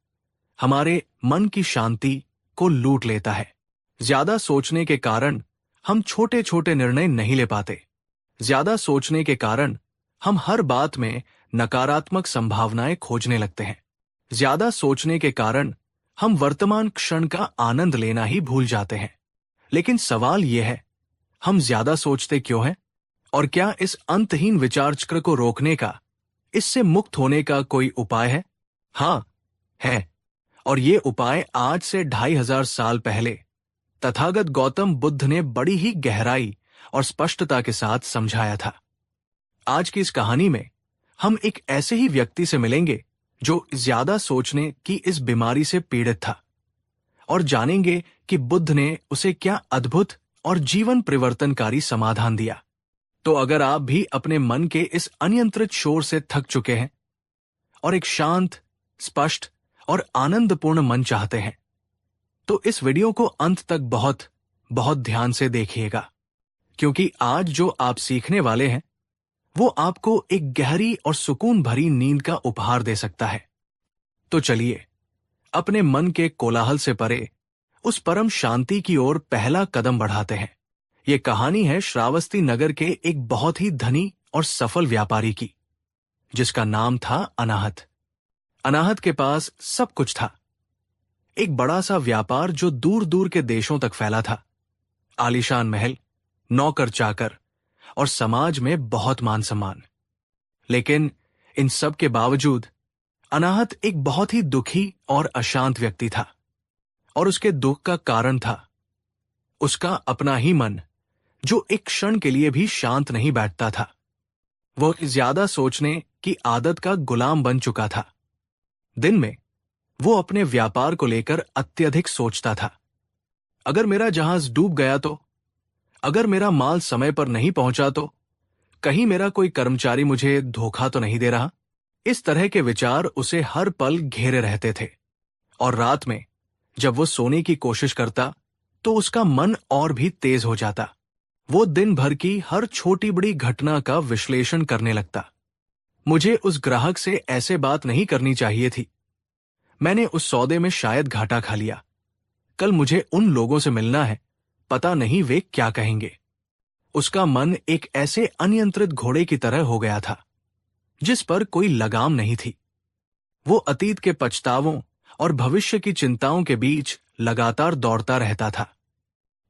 हमारे मन की शांति को लूट लेता है। ज्यादा सोचने के कारण हम छोटे छोटे निर्णय नहीं ले पाते। ज्यादा सोचने के कारण हम हर बात में नकारात्मक संभावनाएं खोजने लगते हैं। ज्यादा सोचने के कारण हम वर्तमान क्षण का आनंद लेना ही भूल जाते हैं। लेकिन सवाल यह है, हम ज्यादा सोचते क्यों हैं? और क्या इस अंतहीन विचार चक्र को रोकने का, इससे मुक्त होने का कोई उपाय है? हाँ, है। और ये उपाय आज से 2500 साल पहले तथागत गौतम बुद्ध ने बड़ी ही गहराई और स्पष्टता के साथ समझाया था। आज की इस कहानी में हम एक ऐसे ही व्यक्ति से मिलेंगे जो ज्यादा सोचने की इस बीमारी से पीड़ित था, और जानेंगे कि बुद्ध ने उसे क्या अद्भुत और जीवन परिवर्तनकारी समाधान दिया। तो अगर आप भी अपने मन के इस अनियंत्रित शोर से थक चुके हैं और एक शांत, स्पष्ट और आनंदपूर्ण मन चाहते हैं, तो इस वीडियो को अंत तक बहुत बहुत ध्यान से देखिएगा, क्योंकि आज जो आप सीखने वाले हैं वो आपको एक गहरी और सुकून भरी नींद का उपहार दे सकता है। तो चलिए अपने मन के कोलाहल से परे उस परम शांति की ओर पहला कदम बढ़ाते हैं। ये कहानी है श्रावस्ती नगर के एक बहुत ही धनी और सफल व्यापारी की, जिसका नाम था अनाहत। अनाहत के पास सब कुछ था। एक बड़ा सा व्यापार जो दूर दूर के देशों तक फैला था, आलीशान महल, नौकर चाकर और समाज में बहुत मान सम्मान। लेकिन इन सब के बावजूद अनाहत एक बहुत ही दुखी और अशांत व्यक्ति था, और उसके दुख का कारण था उसका अपना ही मन, जो एक क्षण के लिए भी शांत नहीं बैठता था। वो ज्यादा सोचने की आदत का गुलाम बन चुका था। दिन में वो अपने व्यापार को लेकर अत्यधिक सोचता था। अगर मेरा जहाज डूब गया तो, अगर मेरा माल समय पर नहीं पहुंचा तो, कहीं मेरा कोई कर्मचारी मुझे धोखा तो नहीं दे रहा। इस तरह के विचार उसे हर पल घेरे रहते थे। और रात में जब वो सोने की कोशिश करता तो उसका मन और भी तेज हो जाता। वो दिन भर की हर छोटी बड़ी घटना का विश्लेषण करने लगता। मुझे उस ग्राहक से ऐसे बात नहीं करनी चाहिए थी। मैंने उस सौदे में शायद घाटा खा लिया। कल मुझे उन लोगों से मिलना है, पता नहीं वे क्या कहेंगे। उसका मन एक ऐसे अनियंत्रित घोड़े की तरह हो गया था जिस पर कोई लगाम नहीं थी। वो अतीत के पछतावों और भविष्य की चिंताओं के बीच लगातार दौड़ता रहता था।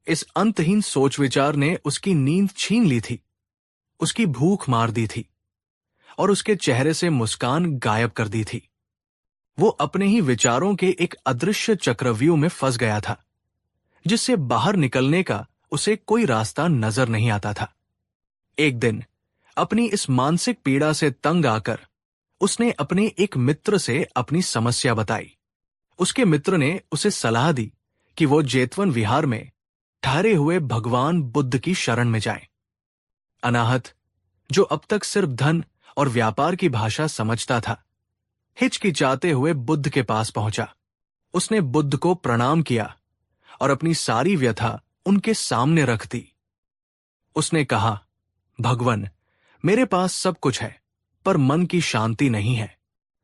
इस अंतहीन सोच विचार ने उसकी नींद छीन ली थी, उसकी भूख मार दी थी और उसके चेहरे से मुस्कान गायब कर दी थी। वो अपने ही विचारों के एक अदृश्य चक्रव्यूह में फंस गया था, जिससे बाहर निकलने का उसे कोई रास्ता नजर नहीं आता था। एक दिन अपनी इस मानसिक पीड़ा से तंग आकर उसने अपने एक मित्र से अपनी समस्या बताई। उसके मित्र ने उसे सलाह दी कि वो जेतवन विहार में ठहरे हुए भगवान बुद्ध की शरण में जाए। अनाहत, जो अब तक सिर्फ धन और व्यापार की भाषा समझता था, हिचकिचाते हुए बुद्ध के पास पहुंचा। उसने बुद्ध को प्रणाम किया और अपनी सारी व्यथा उनके सामने रख दी। उसने कहा, भगवन, मेरे पास सब कुछ है, पर मन की शांति नहीं है।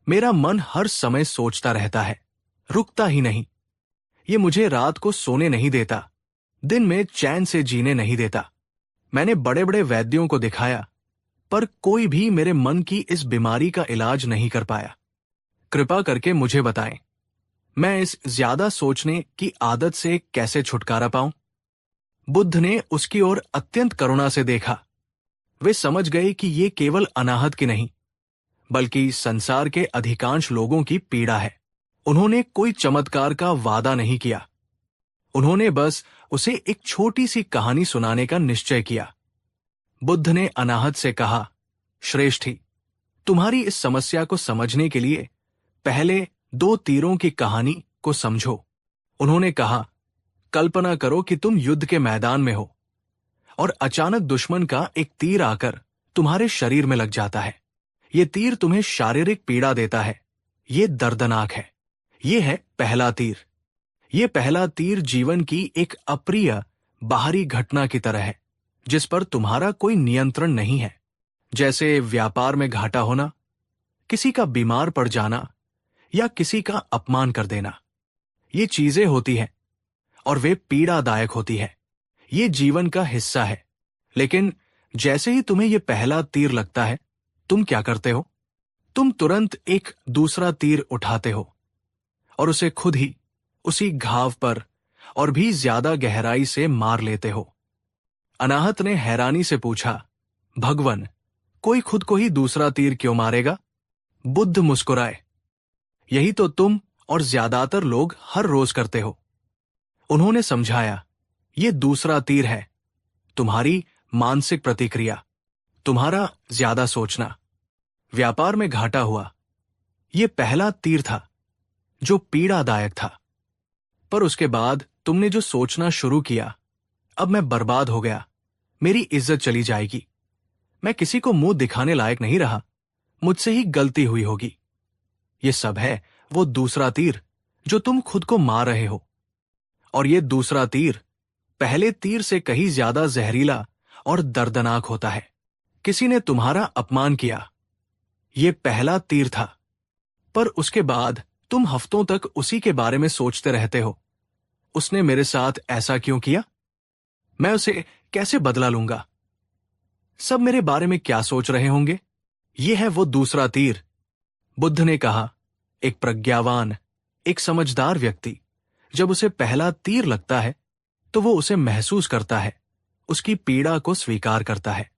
मेरा मन हर समय सोचता रहता है, रुकता ही नहीं। ये मुझे रात को सोने नहीं देता, दिन में चैन से जीने नहीं देता। मैंने बड़े बड़े वैद्यों को दिखाया, पर कोई भी मेरे मन की इस बीमारी का इलाज नहीं कर पाया। कृपा करके मुझे बताएं, मैं इस ज्यादा सोचने की आदत से कैसे छुटकारा पाऊं? बुद्ध ने उसकी ओर अत्यंत करुणा से देखा। वे समझ गए कि ये केवल अनाहत की नहीं, बल्कि संसार के अधिकांश लोगों की पीड़ा है। उन्होंने कोई चमत्कार का वादा नहीं किया। उन्होंने बस उसे एक छोटी सी कहानी सुनाने का निश्चय किया। बुद्ध ने अनाहत से कहा, श्रेष्ठी, तुम्हारी इस समस्या को समझने के लिए पहले 2 तीरों की कहानी को समझो। उन्होंने कहा, कल्पना करो कि तुम युद्ध के मैदान में हो और अचानक दुश्मन का एक तीर आकर तुम्हारे शरीर में लग जाता है। ये तीर तुम्हें शारीरिक पीड़ा देता है। ये दर्दनाक है। ये है पहला तीर। ये पहला तीर जीवन की एक अप्रिय बाहरी घटना की तरह है, जिस पर तुम्हारा कोई नियंत्रण नहीं है। जैसे व्यापार में घाटा होना, किसी का बीमार पड़ जाना या किसी का अपमान कर देना। ये चीजें होती हैं और वे पीड़ादायक होती है। ये जीवन का हिस्सा है। लेकिन जैसे ही तुम्हें यह पहला तीर लगता है, तुम क्या करते हो? तुम तुरंत एक दूसरा तीर उठाते हो और उसे खुद ही उसी घाव पर और भी ज्यादा गहराई से मार लेते हो। अनाहत ने हैरानी से पूछा, भगवन, कोई खुद को ही दूसरा तीर क्यों मारेगा? बुद्ध मुस्कुराए, यही तो तुम और ज्यादातर लोग हर रोज करते हो। उन्होंने समझाया, ये दूसरा तीर है, तुम्हारी मानसिक प्रतिक्रिया, तुम्हारा ज्यादा सोचना। व्यापार में घाटा हुआ, ये पहला तीर था जो पीड़ादायक था। पर उसके बाद तुमने जो सोचना शुरू किया, अब मैं बर्बाद हो गया, मेरी इज्जत चली जाएगी, मैं किसी को मुंह दिखाने लायक नहीं रहा, मुझसे ही गलती हुई होगी। ये सब है वो दूसरा तीर जो तुम खुद को मार रहे हो। और ये दूसरा तीर पहले तीर से कहीं ज्यादा जहरीला और दर्दनाक होता है। किसी ने तुम्हारा अपमान किया, ये पहला तीर था, पर उसके बाद तुम हफ्तों तक उसी के बारे में सोचते रहते हो। उसने मेरे साथ ऐसा क्यों किया? मैं उसे कैसे बदला लूंगा? सब मेरे बारे में क्या सोच रहे होंगे? ये है वो दूसरा तीर। बुद्ध ने कहा, एक प्रज्ञावान, एक समझदार व्यक्ति जब उसे पहला तीर लगता है तो वो उसे महसूस करता है, उसकी पीड़ा को स्वीकार करता है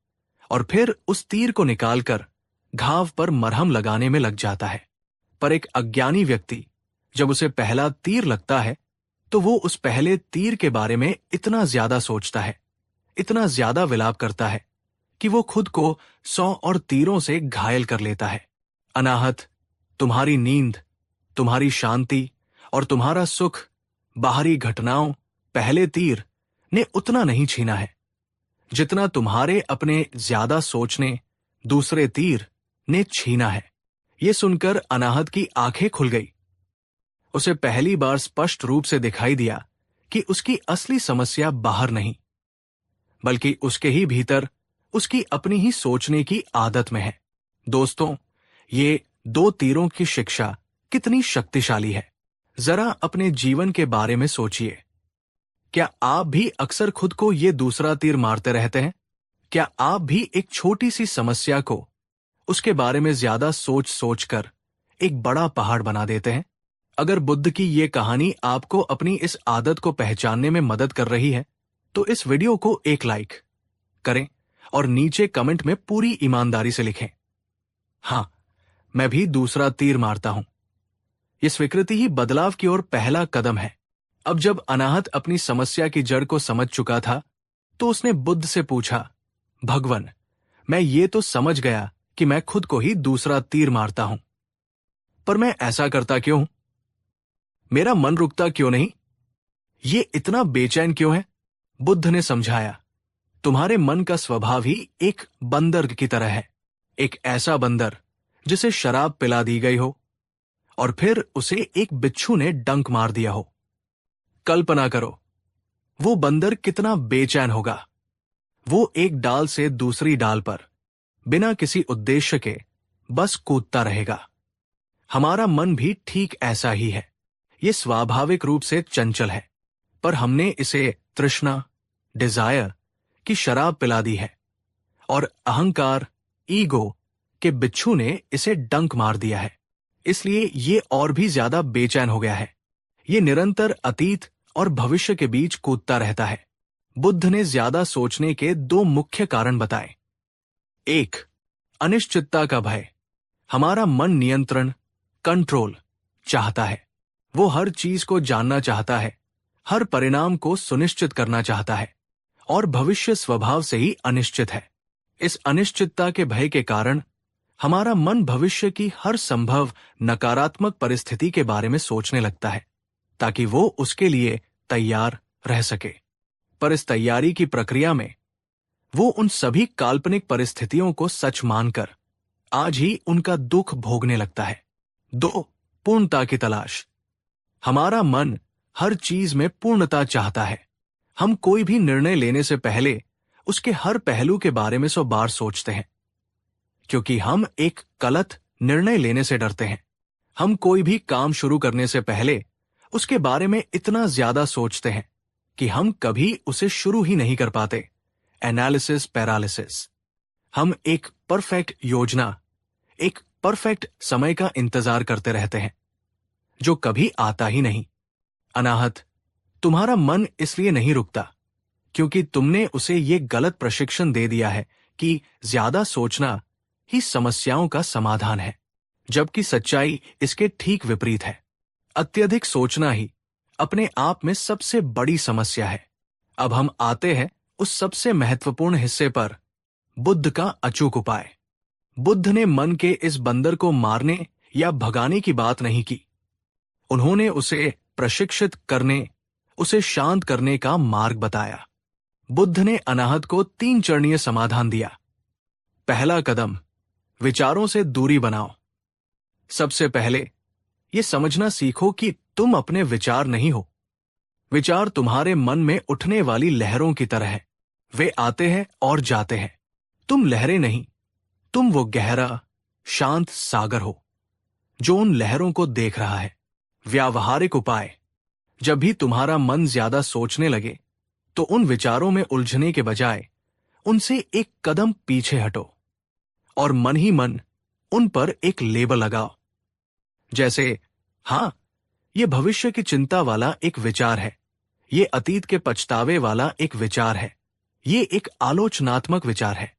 और फिर उस तीर को निकालकर घाव पर मरहम लगाने में लग जाता है। पर एक अज्ञानी व्यक्ति जब उसे पहला तीर लगता है तो वो उस पहले तीर के बारे में इतना ज्यादा सोचता है, इतना ज्यादा विलाप करता है कि वो खुद को 100 और तीरों से घायल कर लेता है। अनाहत, तुम्हारी नींद, तुम्हारी शांति और तुम्हारा सुख बाहरी घटनाओं, पहले तीर ने उतना नहीं छीना है जितना तुम्हारे अपने ज्यादा सोचने, दूसरे तीर ने छीना है। ये सुनकर अनाहत की आंखें खुल गई। उसे पहली बार स्पष्ट रूप से दिखाई दिया कि उसकी असली समस्या बाहर नहीं, बल्कि उसके ही भीतर उसकी अपनी ही सोचने की आदत में है। दोस्तों, ये 2 तीरों की शिक्षा कितनी शक्तिशाली है। जरा अपने जीवन के बारे में सोचिए। क्या आप भी अक्सर खुद को ये दूसरा तीर मारते रहते हैं? क्या आप भी एक छोटी सी समस्या को उसके बारे में ज्यादा सोच सोचकर एक बड़ा पहाड़ बना देते हैं? अगर बुद्ध की ये कहानी आपको अपनी इस आदत को पहचानने में मदद कर रही है, तो इस वीडियो को एक लाइक करें और नीचे कमेंट में पूरी ईमानदारी से लिखें, हाँ, मैं भी दूसरा तीर मारता हूं। ये स्वीकृति ही बदलाव की ओर पहला कदम है। अब जब अनाहत अपनी समस्या की जड़ को समझ चुका था, तो उसने बुद्ध से पूछा, भगवन, मैं ये तो समझ गया कि मैं खुद को ही दूसरा तीर मारता हूं, पर मैं ऐसा करता क्यों? मेरा मन रुकता क्यों नहीं? ये इतना बेचैन क्यों है? बुद्ध ने समझाया, तुम्हारे मन का स्वभाव ही एक बंदर की तरह है। एक ऐसा बंदर जिसे शराब पिला दी गई हो और फिर उसे एक बिच्छू ने डंक मार दिया हो। कल्पना करो, वो बंदर कितना बेचैन होगा। वो एक डाल से दूसरी डाल पर, बिना किसी उद्देश्य के बस कूदता रहेगा। हमारा मन भी ठीक ऐसा ही है। ये स्वाभाविक रूप से चंचल है, पर हमने इसे तृष्णा, डिजायर की शराब पिला दी है, और अहंकार, ईगो के बिच्छू ने इसे डंक मार दिया है। इसलिए ये और भी ज्यादा बेचैन हो गया है। ये निरंतर अतीत और भविष्य के बीच कूदता रहता है। बुद्ध ने ज्यादा सोचने के दो मुख्य कारण बताए। एक, अनिश्चितता का भय। हमारा मन नियंत्रण, कंट्रोल चाहता है। वो हर चीज को जानना चाहता है, हर परिणाम को सुनिश्चित करना चाहता है, और भविष्य स्वभाव से ही अनिश्चित है। इस अनिश्चितता के भय के कारण हमारा मन भविष्य की हर संभव नकारात्मक परिस्थिति के बारे में सोचने लगता है, ताकि वो उसके लिए तैयार रह सके। पर इस तैयारी की प्रक्रिया में वो उन सभी काल्पनिक परिस्थितियों को सच मानकर आज ही उनका दुख भोगने लगता है। दो, पूर्णता की तलाश। हमारा मन हर चीज में पूर्णता चाहता है। हम कोई भी निर्णय लेने से पहले उसके हर पहलू के बारे में 100 बार सोचते हैं, क्योंकि हम एक गलत निर्णय लेने से डरते हैं। हम कोई भी काम शुरू करने से पहले उसके बारे में इतना ज्यादा सोचते हैं कि हम कभी उसे शुरू ही नहीं कर पाते। Analysis paralysis. हम एक परफेक्ट योजना, एक परफेक्ट समय का इंतजार करते रहते हैं, जो कभी आता ही नहीं। अनाहत, तुम्हारा मन इसलिए नहीं रुकता क्योंकि तुमने उसे ये गलत प्रशिक्षण दे दिया है कि ज्यादा सोचना ही समस्याओं का समाधान है, जबकि सच्चाई इसके ठीक विपरीत है। अत्यधिक सोचना ही अपने आप में सबसे बड़ी समस्या है। अब हम आते हैं उस सबसे महत्वपूर्ण हिस्से पर, बुद्ध का अचूक उपाय। बुद्ध ने मन के इस बंदर को मारने या भगाने की बात नहीं की। उन्होंने उसे प्रशिक्षित करने, उसे शांत करने का मार्ग बताया। बुद्ध ने अनाहत को 3 चरणीय समाधान दिया। पहला कदम, विचारों से दूरी बनाओ। सबसे पहले ये समझना सीखो कि तुम अपने विचार नहीं हो। विचार तुम्हारे मन में उठने वाली लहरों की तरह है। वे आते हैं और जाते हैं। तुम लहरें नहीं, तुम वो गहरा, शांत सागर हो जो उन लहरों को देख रहा है। व्यावहारिक उपाय। जब भी तुम्हारा मन ज्यादा सोचने लगे तो उन विचारों में उलझने के बजाय उनसे एक कदम पीछे हटो और मन ही मन उन पर एक लेबल लगाओ। जैसे, हाँ, ये भविष्य की चिंता वाला एक विचार है, ये अतीत के पछतावे वाला एक विचार है, ये एक आलोचनात्मक विचार है।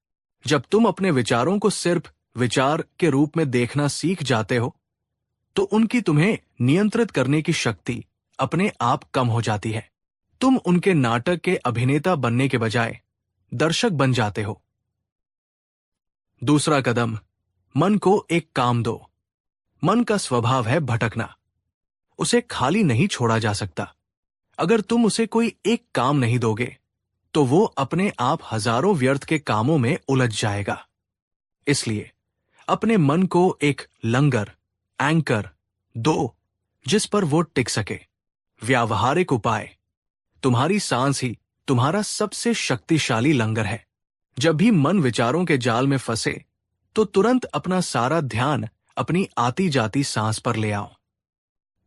जब तुम अपने विचारों को सिर्फ विचार के रूप में देखना सीख जाते हो तो उनकी तुम्हें नियंत्रित करने की शक्ति अपने आप कम हो जाती है। तुम उनके नाटक के अभिनेता बनने के बजाय दर्शक बन जाते हो। दूसरा कदम, मन को एक काम दो। मन का स्वभाव है भटकना। उसे खाली नहीं छोड़ा जा सकता। अगर तुम उसे कोई एक काम नहीं दोगे तो वो अपने आप हजारों व्यर्थ के कामों में उलझ जाएगा। इसलिए अपने मन को एक लंगर, एंकर दो जिस पर वो टिक सके। व्यावहारिक उपाय। तुम्हारी सांस ही तुम्हारा सबसे शक्तिशाली लंगर है। जब भी मन विचारों के जाल में फंसे तो तुरंत अपना सारा ध्यान अपनी आती जाती सांस पर ले आओ।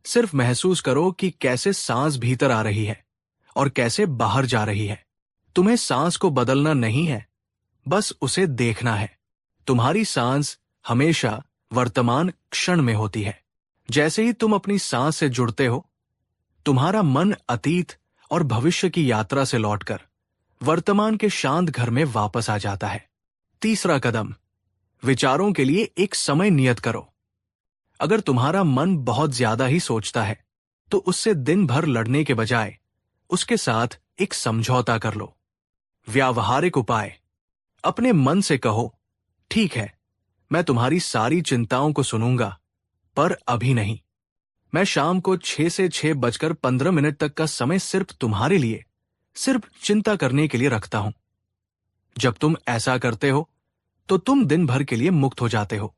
सिर्फ महसूस करो कि कैसे सांस भीतर आ रही है और कैसे बाहर जा रही है। तुम्हें सांस को बदलना नहीं है, बस उसे देखना है। तुम्हारी सांस हमेशा वर्तमान क्षण में होती है। जैसे ही तुम अपनी सांस से जुड़ते हो, तुम्हारा मन अतीत और भविष्य की यात्रा से लौटकर वर्तमान के शांत घर में वापस आ जाता है। तीसरा कदम, विचारों के लिए एक समय नियत करो। अगर तुम्हारा मन बहुत ज्यादा ही सोचता है तो उससे दिन भर लड़ने के बजाय उसके साथ एक समझौता कर लो। व्यावहारिक उपाय। अपने मन से कहो, ठीक है, मैं तुम्हारी सारी चिंताओं को सुनूंगा, पर अभी नहीं। मैं शाम को 6 से 6:15 तक का समय सिर्फ तुम्हारे लिए, सिर्फ चिंता करने के लिए रखता हूं। जब तुम ऐसा करते हो तो तुम दिन भर के लिए मुक्त हो जाते हो,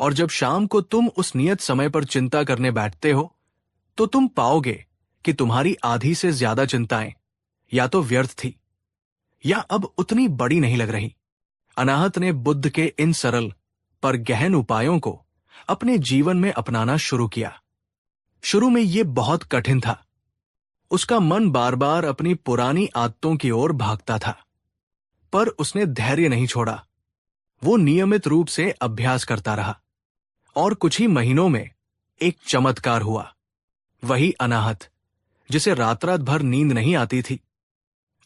और जब शाम को तुम उस नियत समय पर चिंता करने बैठते हो तो तुम पाओगे कि तुम्हारी आधी से ज्यादा चिंताएं या तो व्यर्थ थी या अब उतनी बड़ी नहीं लग रही। अनाहत ने बुद्ध के इन सरल पर गहन उपायों को अपने जीवन में अपनाना शुरू किया। शुरू में यह बहुत कठिन था। उसका मन बार बार अपनी पुरानी आदतों की ओर भागता था, पर उसने धैर्य नहीं छोड़ा। वो नियमित रूप से अभ्यास करता रहा और कुछ ही महीनों में एक चमत्कार हुआ। वही अनाहत जिसे रात रात भर नींद नहीं आती थी,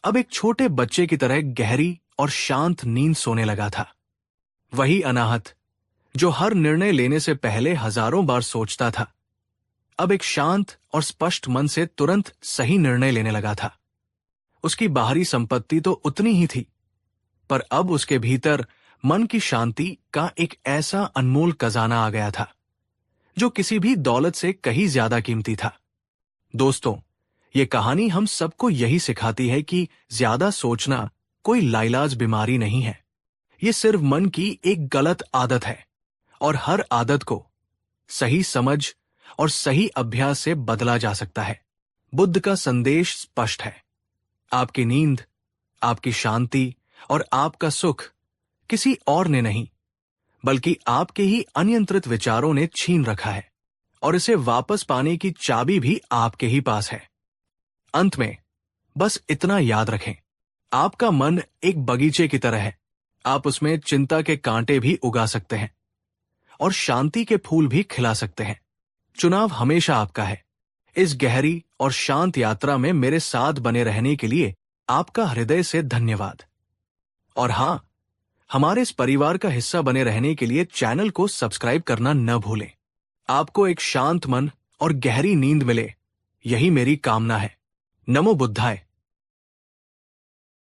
अब एक छोटे बच्चे की तरह गहरी और शांत नींद सोने लगा था। वही अनाहत जो हर निर्णय लेने से पहले हजारों बार सोचता था, अब एक शांत और स्पष्ट मन से तुरंत सही निर्णय लेने लगा था। उसकी बाहरी संपत्ति तो उतनी ही थी, पर अब उसके भीतर मन की शांति का एक ऐसा अनमोल खजाना आ गया था जो किसी भी दौलत से कहीं ज्यादा कीमती था। दोस्तों, ये कहानी हम सबको यही सिखाती है कि ज्यादा सोचना कोई लाइलाज बीमारी नहीं है। ये सिर्फ मन की एक गलत आदत है और हर आदत को सही समझ और सही अभ्यास से बदला जा सकता है। बुद्ध का संदेश स्पष्ट है। आपकी नींद, आपकी शांति और आपका सुख किसी और ने नहीं, बल्कि आपके ही अनियंत्रित विचारों ने छीन रखा है, और इसे वापस पाने की चाबी भी आपके ही पास है। अंत में बस इतना याद रखें, आपका मन एक बगीचे की तरह है। आप उसमें चिंता के कांटे भी उगा सकते हैं और शांति के फूल भी खिला सकते हैं। चुनाव हमेशा आपका है। इस गहरी और शांत यात्रा में मेरे साथ बने रहने के लिए आपका हृदय से धन्यवाद। और हां, हमारे इस परिवार का हिस्सा बने रहने के लिए चैनल को सब्सक्राइब करना न भूलें। आपको एक शांत मन और गहरी नींद मिले, यही मेरी कामना है। नमो बुद्धाय।